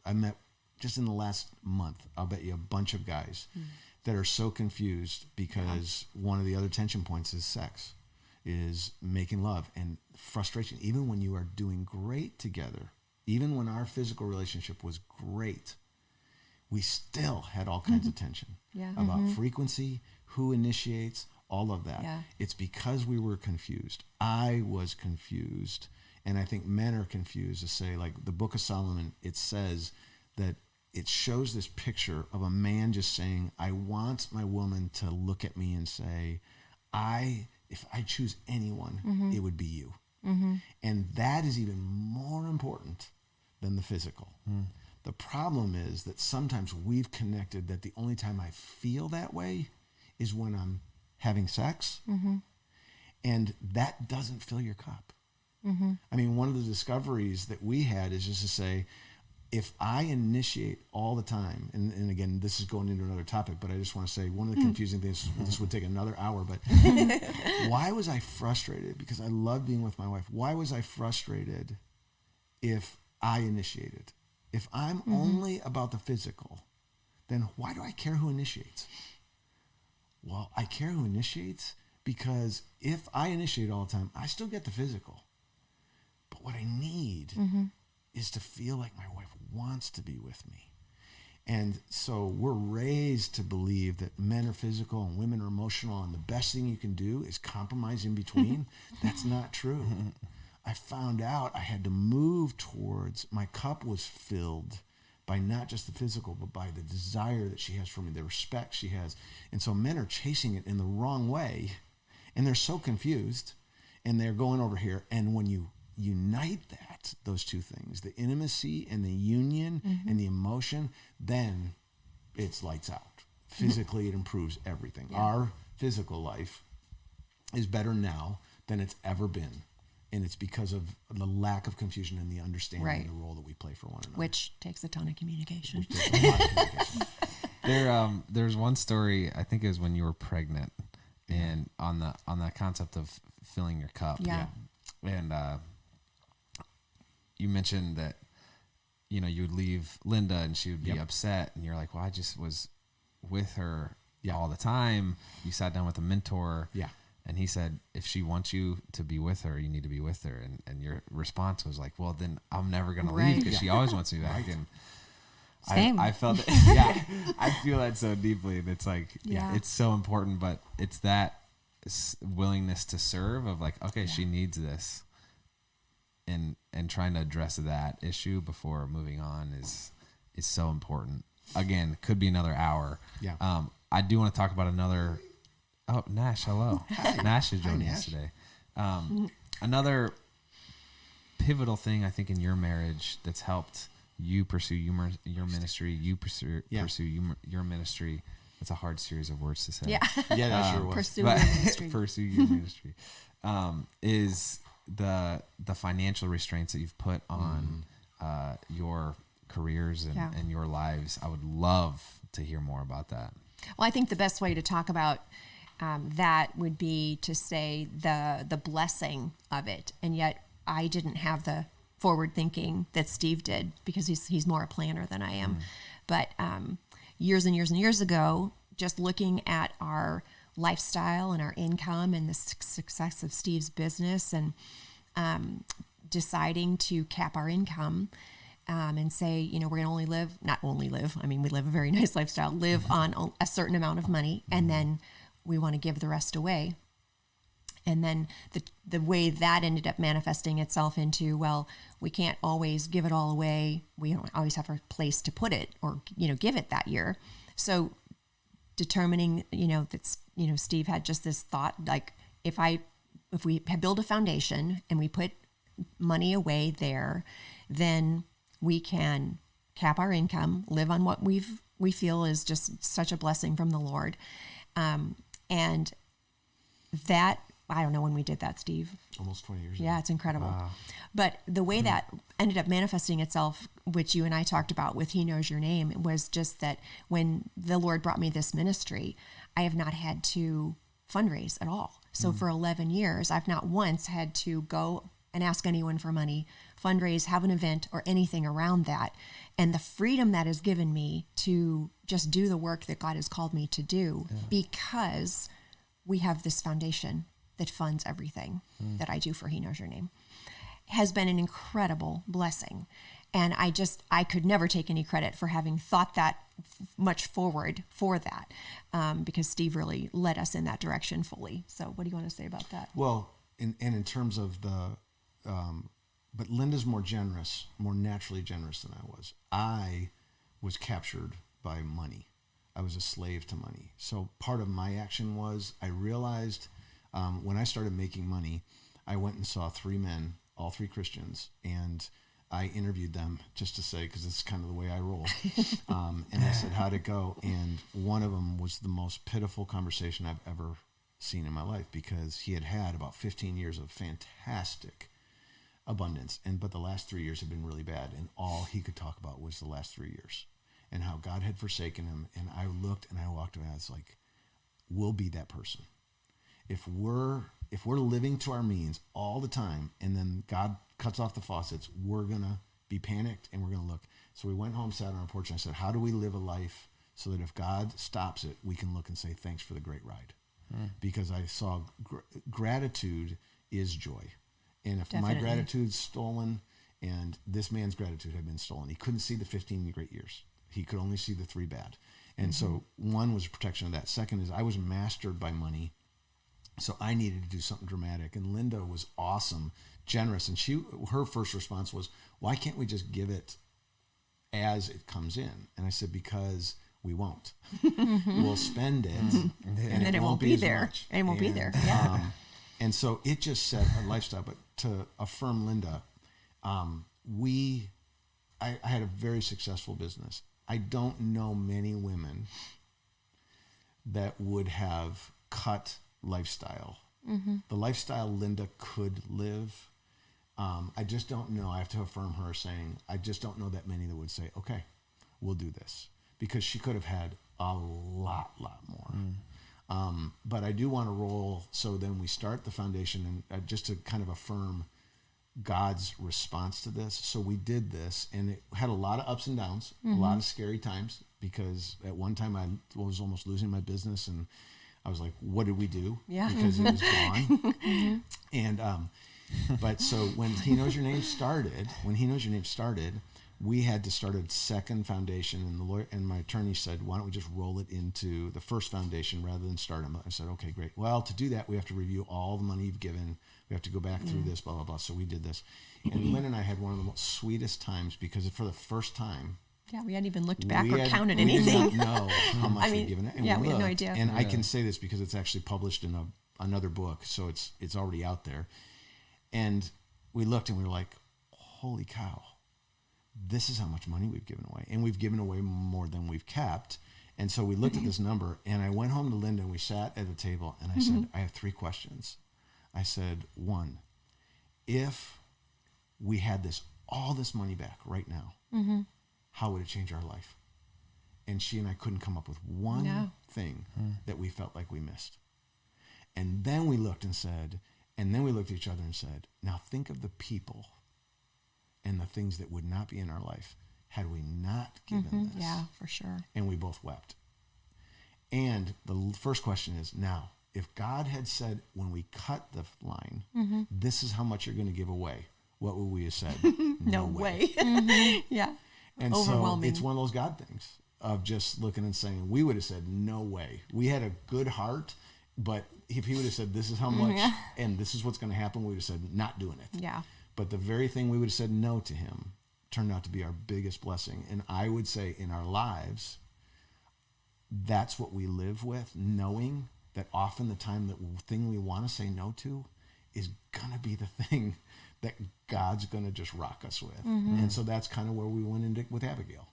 I met just in the last month, I'll bet you a bunch of guys that are so confused because one of the other tension points is sex, is making love, and frustration. Even when you are doing great together, even when our physical relationship was great, we still had all kinds of tension about frequency, who initiates, all of that. Yeah. It's because we were confused. I was confused. And I think men are confused to say, like the Book of Solomon, it says that it shows this picture of a man just saying, I want my woman to look at me and say, if I choose anyone, it would be you. And that is even more important than the physical. The problem is that sometimes we've connected that the only time I feel that way is when I'm having sex, and that doesn't fill your cup. I mean, one of the discoveries that we had is just to say, if I initiate all the time, and again, this is going into another topic, but I just want to say one of the confusing things, this would take another hour, but why was I frustrated? Because I love being with my wife. Why was I frustrated if I initiated? If I'm only about the physical, then why do I care who initiates? Well, I care who initiates because if I initiate all the time, I still get the physical. But what I need is to feel like my wife wants to be with me. And so we're raised to believe that men are physical and women are emotional, and the best thing you can do is compromise in between. That's not true. I found out I had to move towards, my cup was filled by not just the physical, but by the desire that she has for me, the respect she has. And so men are chasing it in the wrong way, and they're so confused, and they're going over here. And when you unite those two things, the intimacy and the union and the emotion, then it's lights out. Physically, it improves everything. Yeah. Our physical life is better now than it's ever been. And it's because of the lack of confusion and the understanding and the role that we play for one another. Which takes a ton of communication. There's one story, I think it was when you were pregnant, and on the concept of filling your cup. Yeah. And you mentioned that, you would leave Linda and she would be upset, and you're like, well, I just was with her all the time. You sat down with a mentor. Yeah. And he said, if she wants you to be with her, you need to be with her. And your response was like, well, then I'm never going to leave because she always wants me back. And Same. I felt that, I feel that so deeply. And it's like, it's so important, but it's that willingness to serve of like, okay, she needs this. And trying to address that issue before moving on is so important. Again, could be another hour. Yeah. I do want to talk about another. Oh, Nash, hello. Nash is joining us today. Another pivotal thing, I think, in your marriage that's helped you pursue your ministry, you pursue your ministry. That's a hard series of words to say. Yeah, that sure was. Pursue your ministry. Pursue your ministry. Is the financial restraints that you've put on your careers and your lives. I would love to hear more about that. Well, I think the best way to talk about that would be to say the blessing of it. And yet I didn't have the forward thinking that Steve did because he's more a planner than I am. But years and years and years ago, just looking at our lifestyle and our income and the success of Steve's business and deciding to cap our income and say, we're going to we live a very nice lifestyle, live on a certain amount of money, and then we want to give the rest away. And then the way that ended up manifesting itself into, well, we can't always give it all away. We don't always have a place to put it or, give it that year. So determining, that, Steve had just this thought, like if we build a foundation and we put money away there, then we can cap our income, live on what we feel is just such a blessing from the Lord. And that, I don't know when we did that, Steve. Almost 20 years ago. Yeah, it's incredible. Wow. But the way that ended up manifesting itself, which you and I talked about with He Knows Your Name, was just that when the Lord brought me this ministry, I have not had to fundraise at all. So for 11 years, I've not once had to go and ask anyone for money, fundraise, have an event, or anything around that. And the freedom that has given me to just do the work that God has called me to do, because we have this foundation that funds everything that I do for He Knows Your Name, has been an incredible blessing. And I could never take any credit for having thought that much forward for that, because Steve really led us in that direction fully. So what do you want to say about that? Well, in terms of but Linda's more generous, more naturally generous than I was. I was captured by money. I was a slave to money. So part of my action was I realized when I started making money, I went and saw 3 men, all 3 Christians, and I interviewed them just to say, because this is kind of the way I roll. And I said, how'd it go? And one of them was the most pitiful conversation I've ever seen in my life, because he had had about 15 years of fantastic abundance, but the last 3 years had been really bad, and all he could talk about was the last 3 years and how God had forsaken him. And I looked and I walked away, and I was like, we'll be that person. If we're living to our means all the time, and then God cuts off the faucets, we're gonna be panicked and we're gonna look. So we went home, sat on our porch, and I said, how do we live a life so that if God stops it, we can look and say, thanks for the great ride? Because I saw gratitude is joy. And if my gratitude's stolen, and this man's gratitude had been stolen, he couldn't see the 15 great years. He could only see the 3 bad. And so one was a protection of that. Second is I was mastered by money. So I needed to do something dramatic. And Linda was awesome, generous. And her first response was, why can't we just give it as it comes in? And I said, because we won't. We'll spend it, and it won't be there. Much. And it won't be there. Yeah. And so it just set a lifestyle. But to affirm Linda, I had a very successful business. I don't know many women that would have cut lifestyle. The lifestyle Linda could live. I just don't know. I have to affirm her saying, I just don't know that many that would say, okay, we'll do this. Because she could have had a lot more. But I do want to roll. So then we start the foundation, and just to kind of affirm God's response to this. So we did this, and it had a lot of ups and downs, a lot of scary times, because at one time I was almost losing my business, and I was like, what did we do? Yeah. Because it was gone. And, but so when He Knows Your Name started, we had to start a second foundation, and the lawyer and my attorney said, why don't we just roll it into the first foundation rather than start them? I said, okay, great. Well, to do that, we have to review all the money you've given. We have to go back through this, blah, blah, blah. So we did this. And Lynn and I had one of the most sweetest times, because for the first time, we hadn't even looked back or counted anything. We did not know how much we'd given it. And we had no idea. And I can say this because it's actually published in another book, so it's already out there. And we looked and we were like, holy cow. This is how much money we've given away. And we've given away more than we've kept. And so we looked at this number, and I went home to Linda, and we sat at a table, and I said, I have 3 questions. I said, 1, if we had all this money back right now, how would it change our life? And she and I couldn't come up with one thing that we felt like we missed. And then we looked at each other and said, now think of the people and the things that would not be in our life had we not given this. Yeah, for sure. And we both wept. And the first question is, now, if God had said when we cut the line, this is how much you're going to give away, what would we have said? No way. Yeah. And so it's one of those God things of just looking and saying, we would have said, no way. We had a good heart, but if he would have said, this is how much, and this is what's going to happen, we would have said, not doing it. Yeah. But the very thing we would have said no to him turned out to be our biggest blessing. And I would say in our lives, that's what we live with, knowing that often the time the thing we want to say no to is going to be the thing that God's going to just rock us with. And so that's kind of where we went into with Abigail.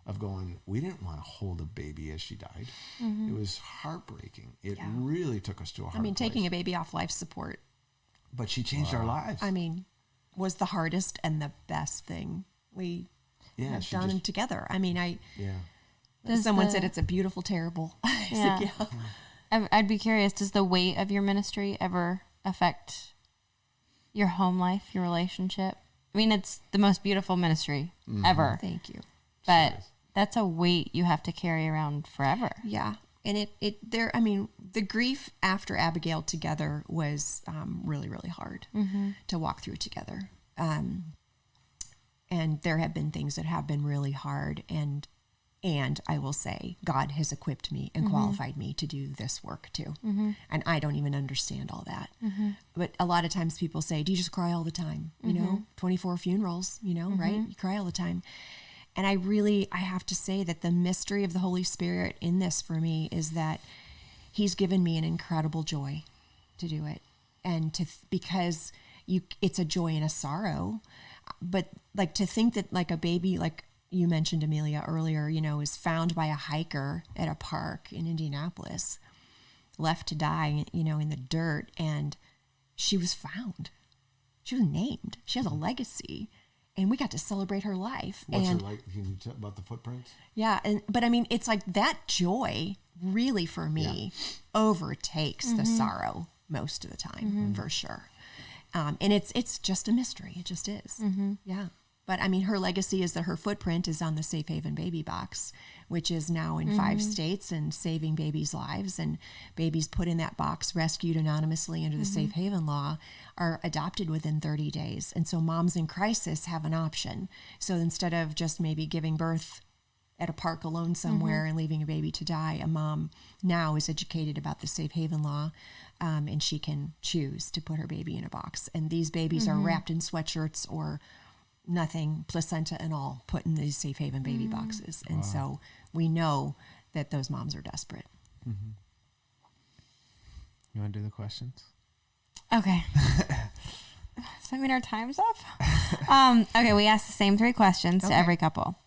of going, we didn't want to hold a baby as she died. It was heartbreaking. It really took us to a hard place. taking a baby off life support. But she changed our lives. Was the hardest and the best thing we have done together. Someone said it's a beautiful, terrible. Yeah. Said, I'd be curious, does the weight of your ministry ever affect your home life, your relationship? I mean, it's the most beautiful ministry ever. Thank you. But that's a weight you have to carry around forever. Yeah. And the grief after Abigail together was really, really hard to walk through together. And there have been things that have been really hard. And I will say, God has equipped me and qualified me to do this work too. And I don't even understand all that. But a lot of times people say, do you just cry all the time? 24 funerals, right? You cry all the time. And I have to say that the mystery of the Holy Spirit in this for me is that he's given me an incredible joy to do it. And because it's a joy and a sorrow, but like to think that like a baby, like you mentioned Amelia earlier, is found by a hiker at a park in Indianapolis, left to die, in the dirt. And she was found. She was named. She has a legacy. And we got to celebrate her life. What's her like? Can you talk about the footprints? Yeah. But it's like that joy really for me overtakes the sorrow most of the time, for sure. And it's just a mystery. It just is. Yeah. But her legacy is that her footprint is on the Safe Haven baby box, which is now in 5 states and saving babies' lives. And babies put in that box, rescued anonymously under the Safe Haven law, are adopted within 30 days. And so moms in crisis have an option. So instead of just maybe giving birth at a park alone somewhere and leaving a baby to die, a mom now is educated about the Safe Haven law, and she can choose to put her baby in a box. And these babies are wrapped in sweatshirts or nothing, placenta and all, put in these Safe Haven baby boxes. And so we know that those moms are desperate. You want to do the questions? Okay. Does that mean our time's up? Okay, we asked the same 3 questions to every couple.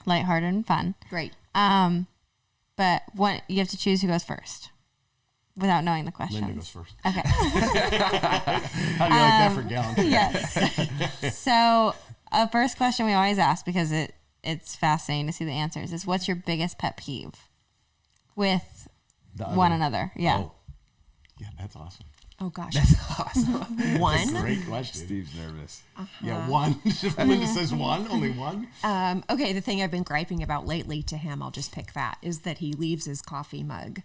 Lighthearted and fun. Great. But you have to choose who goes first without knowing the questions. Linda goes first. Okay. How do you like that for gallantry? Yes. So, first question we always ask, because it's fascinating to see the answers, is what's your biggest pet peeve with one another? Yeah. Oh. Yeah, that's awesome. Oh, gosh. That's awesome. One? Great question. Steve's nervous. Yeah, one. Linda says one, only one. Okay, the thing I've been griping about lately to him, I'll just pick that, is that he leaves his coffee mug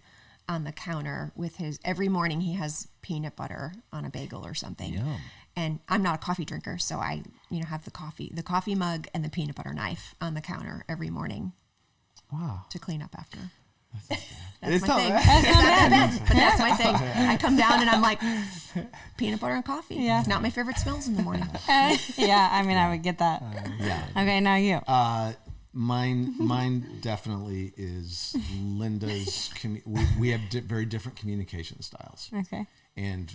on the counter with every morning he has peanut butter on a bagel or something. Yum. And I'm not a coffee drinker, so I, have the coffee mug and the peanut butter knife on the counter every morning. Wow. To clean up after. It's my not thing. bad. It's not that bad, but that's my thing. I come down and I'm like, peanut butter and coffee. Yeah. Not my favorite smells in the morning. Yeah, I would get that. Yeah. Okay, now you. Mine definitely is Linda's. We have very different communication styles. Okay. And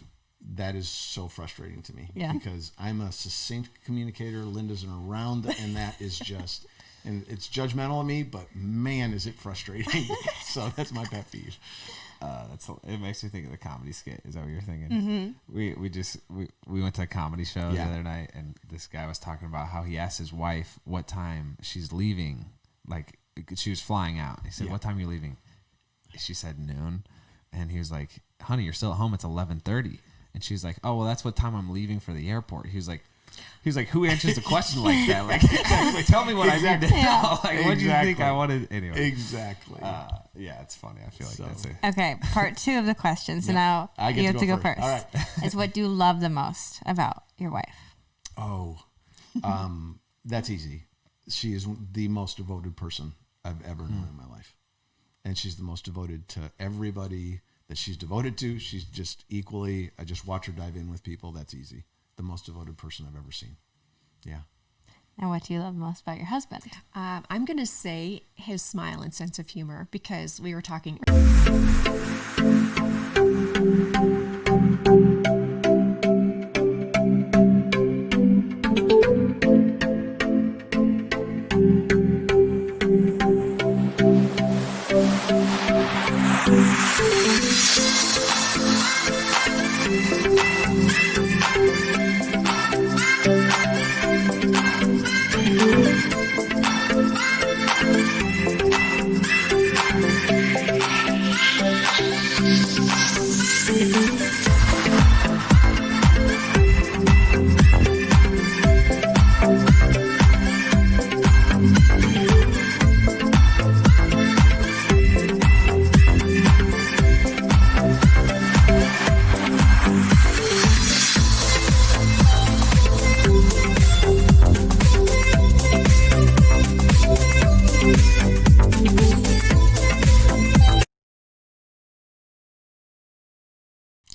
that is so frustrating to me. Yeah. Because I'm a succinct communicator. Linda's an around, and that is just, and it's judgmental of me, but man, is it frustrating. So that's my pet peeve. It makes me think of the comedy skit. Is that what you're thinking? We went to a comedy show the other night, and this guy was talking about how he asked his wife what time she's leaving. Like, she was flying out. He said, "What time are you leaving?" She said noon, and he was like, "Honey, you're still at home. It's 11:30." And she's like, "Oh, well, that's what time I'm leaving for the airport." He was like, "Who answers a question like that? Like, tell me what I need to know. Like, what do you think I wanted?" Anyway, Exactly. yeah, it's funny. I feel like So- that's it. Okay, part 2 of the question. So now I get you have to go first. first. All right. Is what do you love the most about your wife? Oh, that's easy. She is the most devoted person I've ever known in my life. And she's the most devoted to everybody that she's devoted to. She's just equally, I just watch her dive in with people. That's easy. The most devoted person I've ever seen. Yeah. And what do you love most about your husband? I'm going to say his smile and sense of humor, because we were talking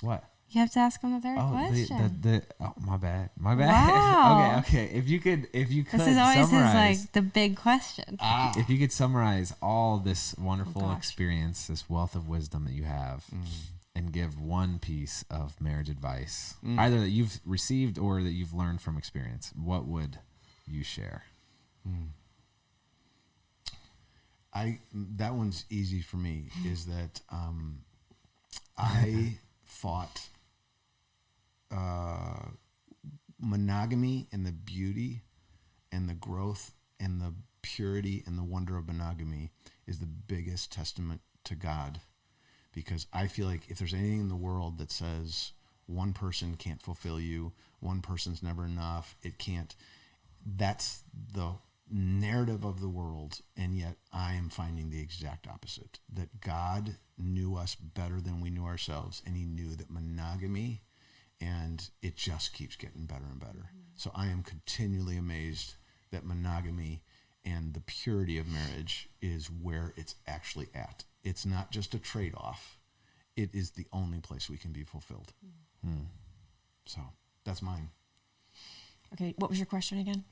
What? You have to ask him the third question. Oh, my bad. My bad. Wow. okay. If you could This is always summarize, his the big question. if you could summarize all this wonderful experience, this wealth of wisdom that you have, and give one piece of marriage advice, either that you've received or that you've learned from experience, what would you share? That one's easy for me. Is that I fought monogamy and the beauty and the growth and the purity and the wonder of monogamy is the biggest testament to God, because I feel like if there's anything in the world that says one person can't fulfill you, one person's never enough, it can't, that's the narrative of the world. And yet I am finding the exact opposite, that God knew us better than we knew ourselves, and he knew that monogamy, and it just keeps getting better and better. So I am continually amazed that monogamy and the purity of marriage is where it's actually at. It's not just a trade-off. It is the only place we can be fulfilled. So that's mine. Okay, what was your question again?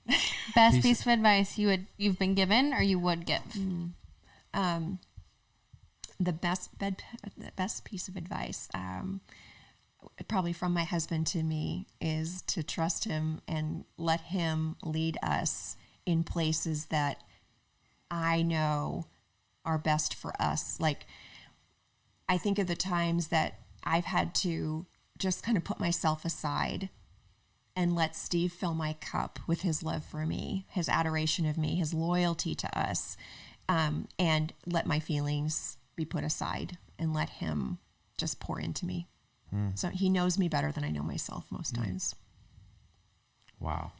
Best piece of advice you've been given or you would give? The best piece of advice, probably from my husband to me, is to trust him and let him lead us in places that I know are best for us. Like, I think of the times that I've had to just kind of put myself aside and let Steve fill my cup with his love for me, his adoration of me, his loyalty to us, and let my feelings be put aside and let him just pour into me. So he knows me better than I know myself most times. Wow.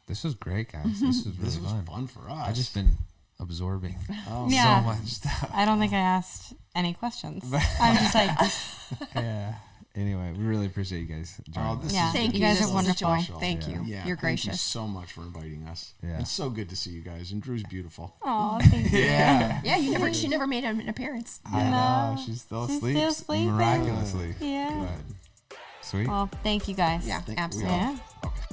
This was great, guys. This was really fun for us. I've just been absorbing so much stuff. I don't think I asked any questions. I'm just like, Yeah. Anyway, we really appreciate you guys joining us. Thank you. You guys This are was wonderful. a joy. Thank you. Yeah, You're thank gracious. you so much for inviting us. Yeah. It's so good to see you guys. And Drew's beautiful. oh, thank you. Yeah. Yeah, she never made an appearance. I know. She's still She's asleep. still sleeping. Miraculously. Yeah. Good. Sweet. Well, thank you guys. Yeah, We absolutely. are. Yeah. Okay.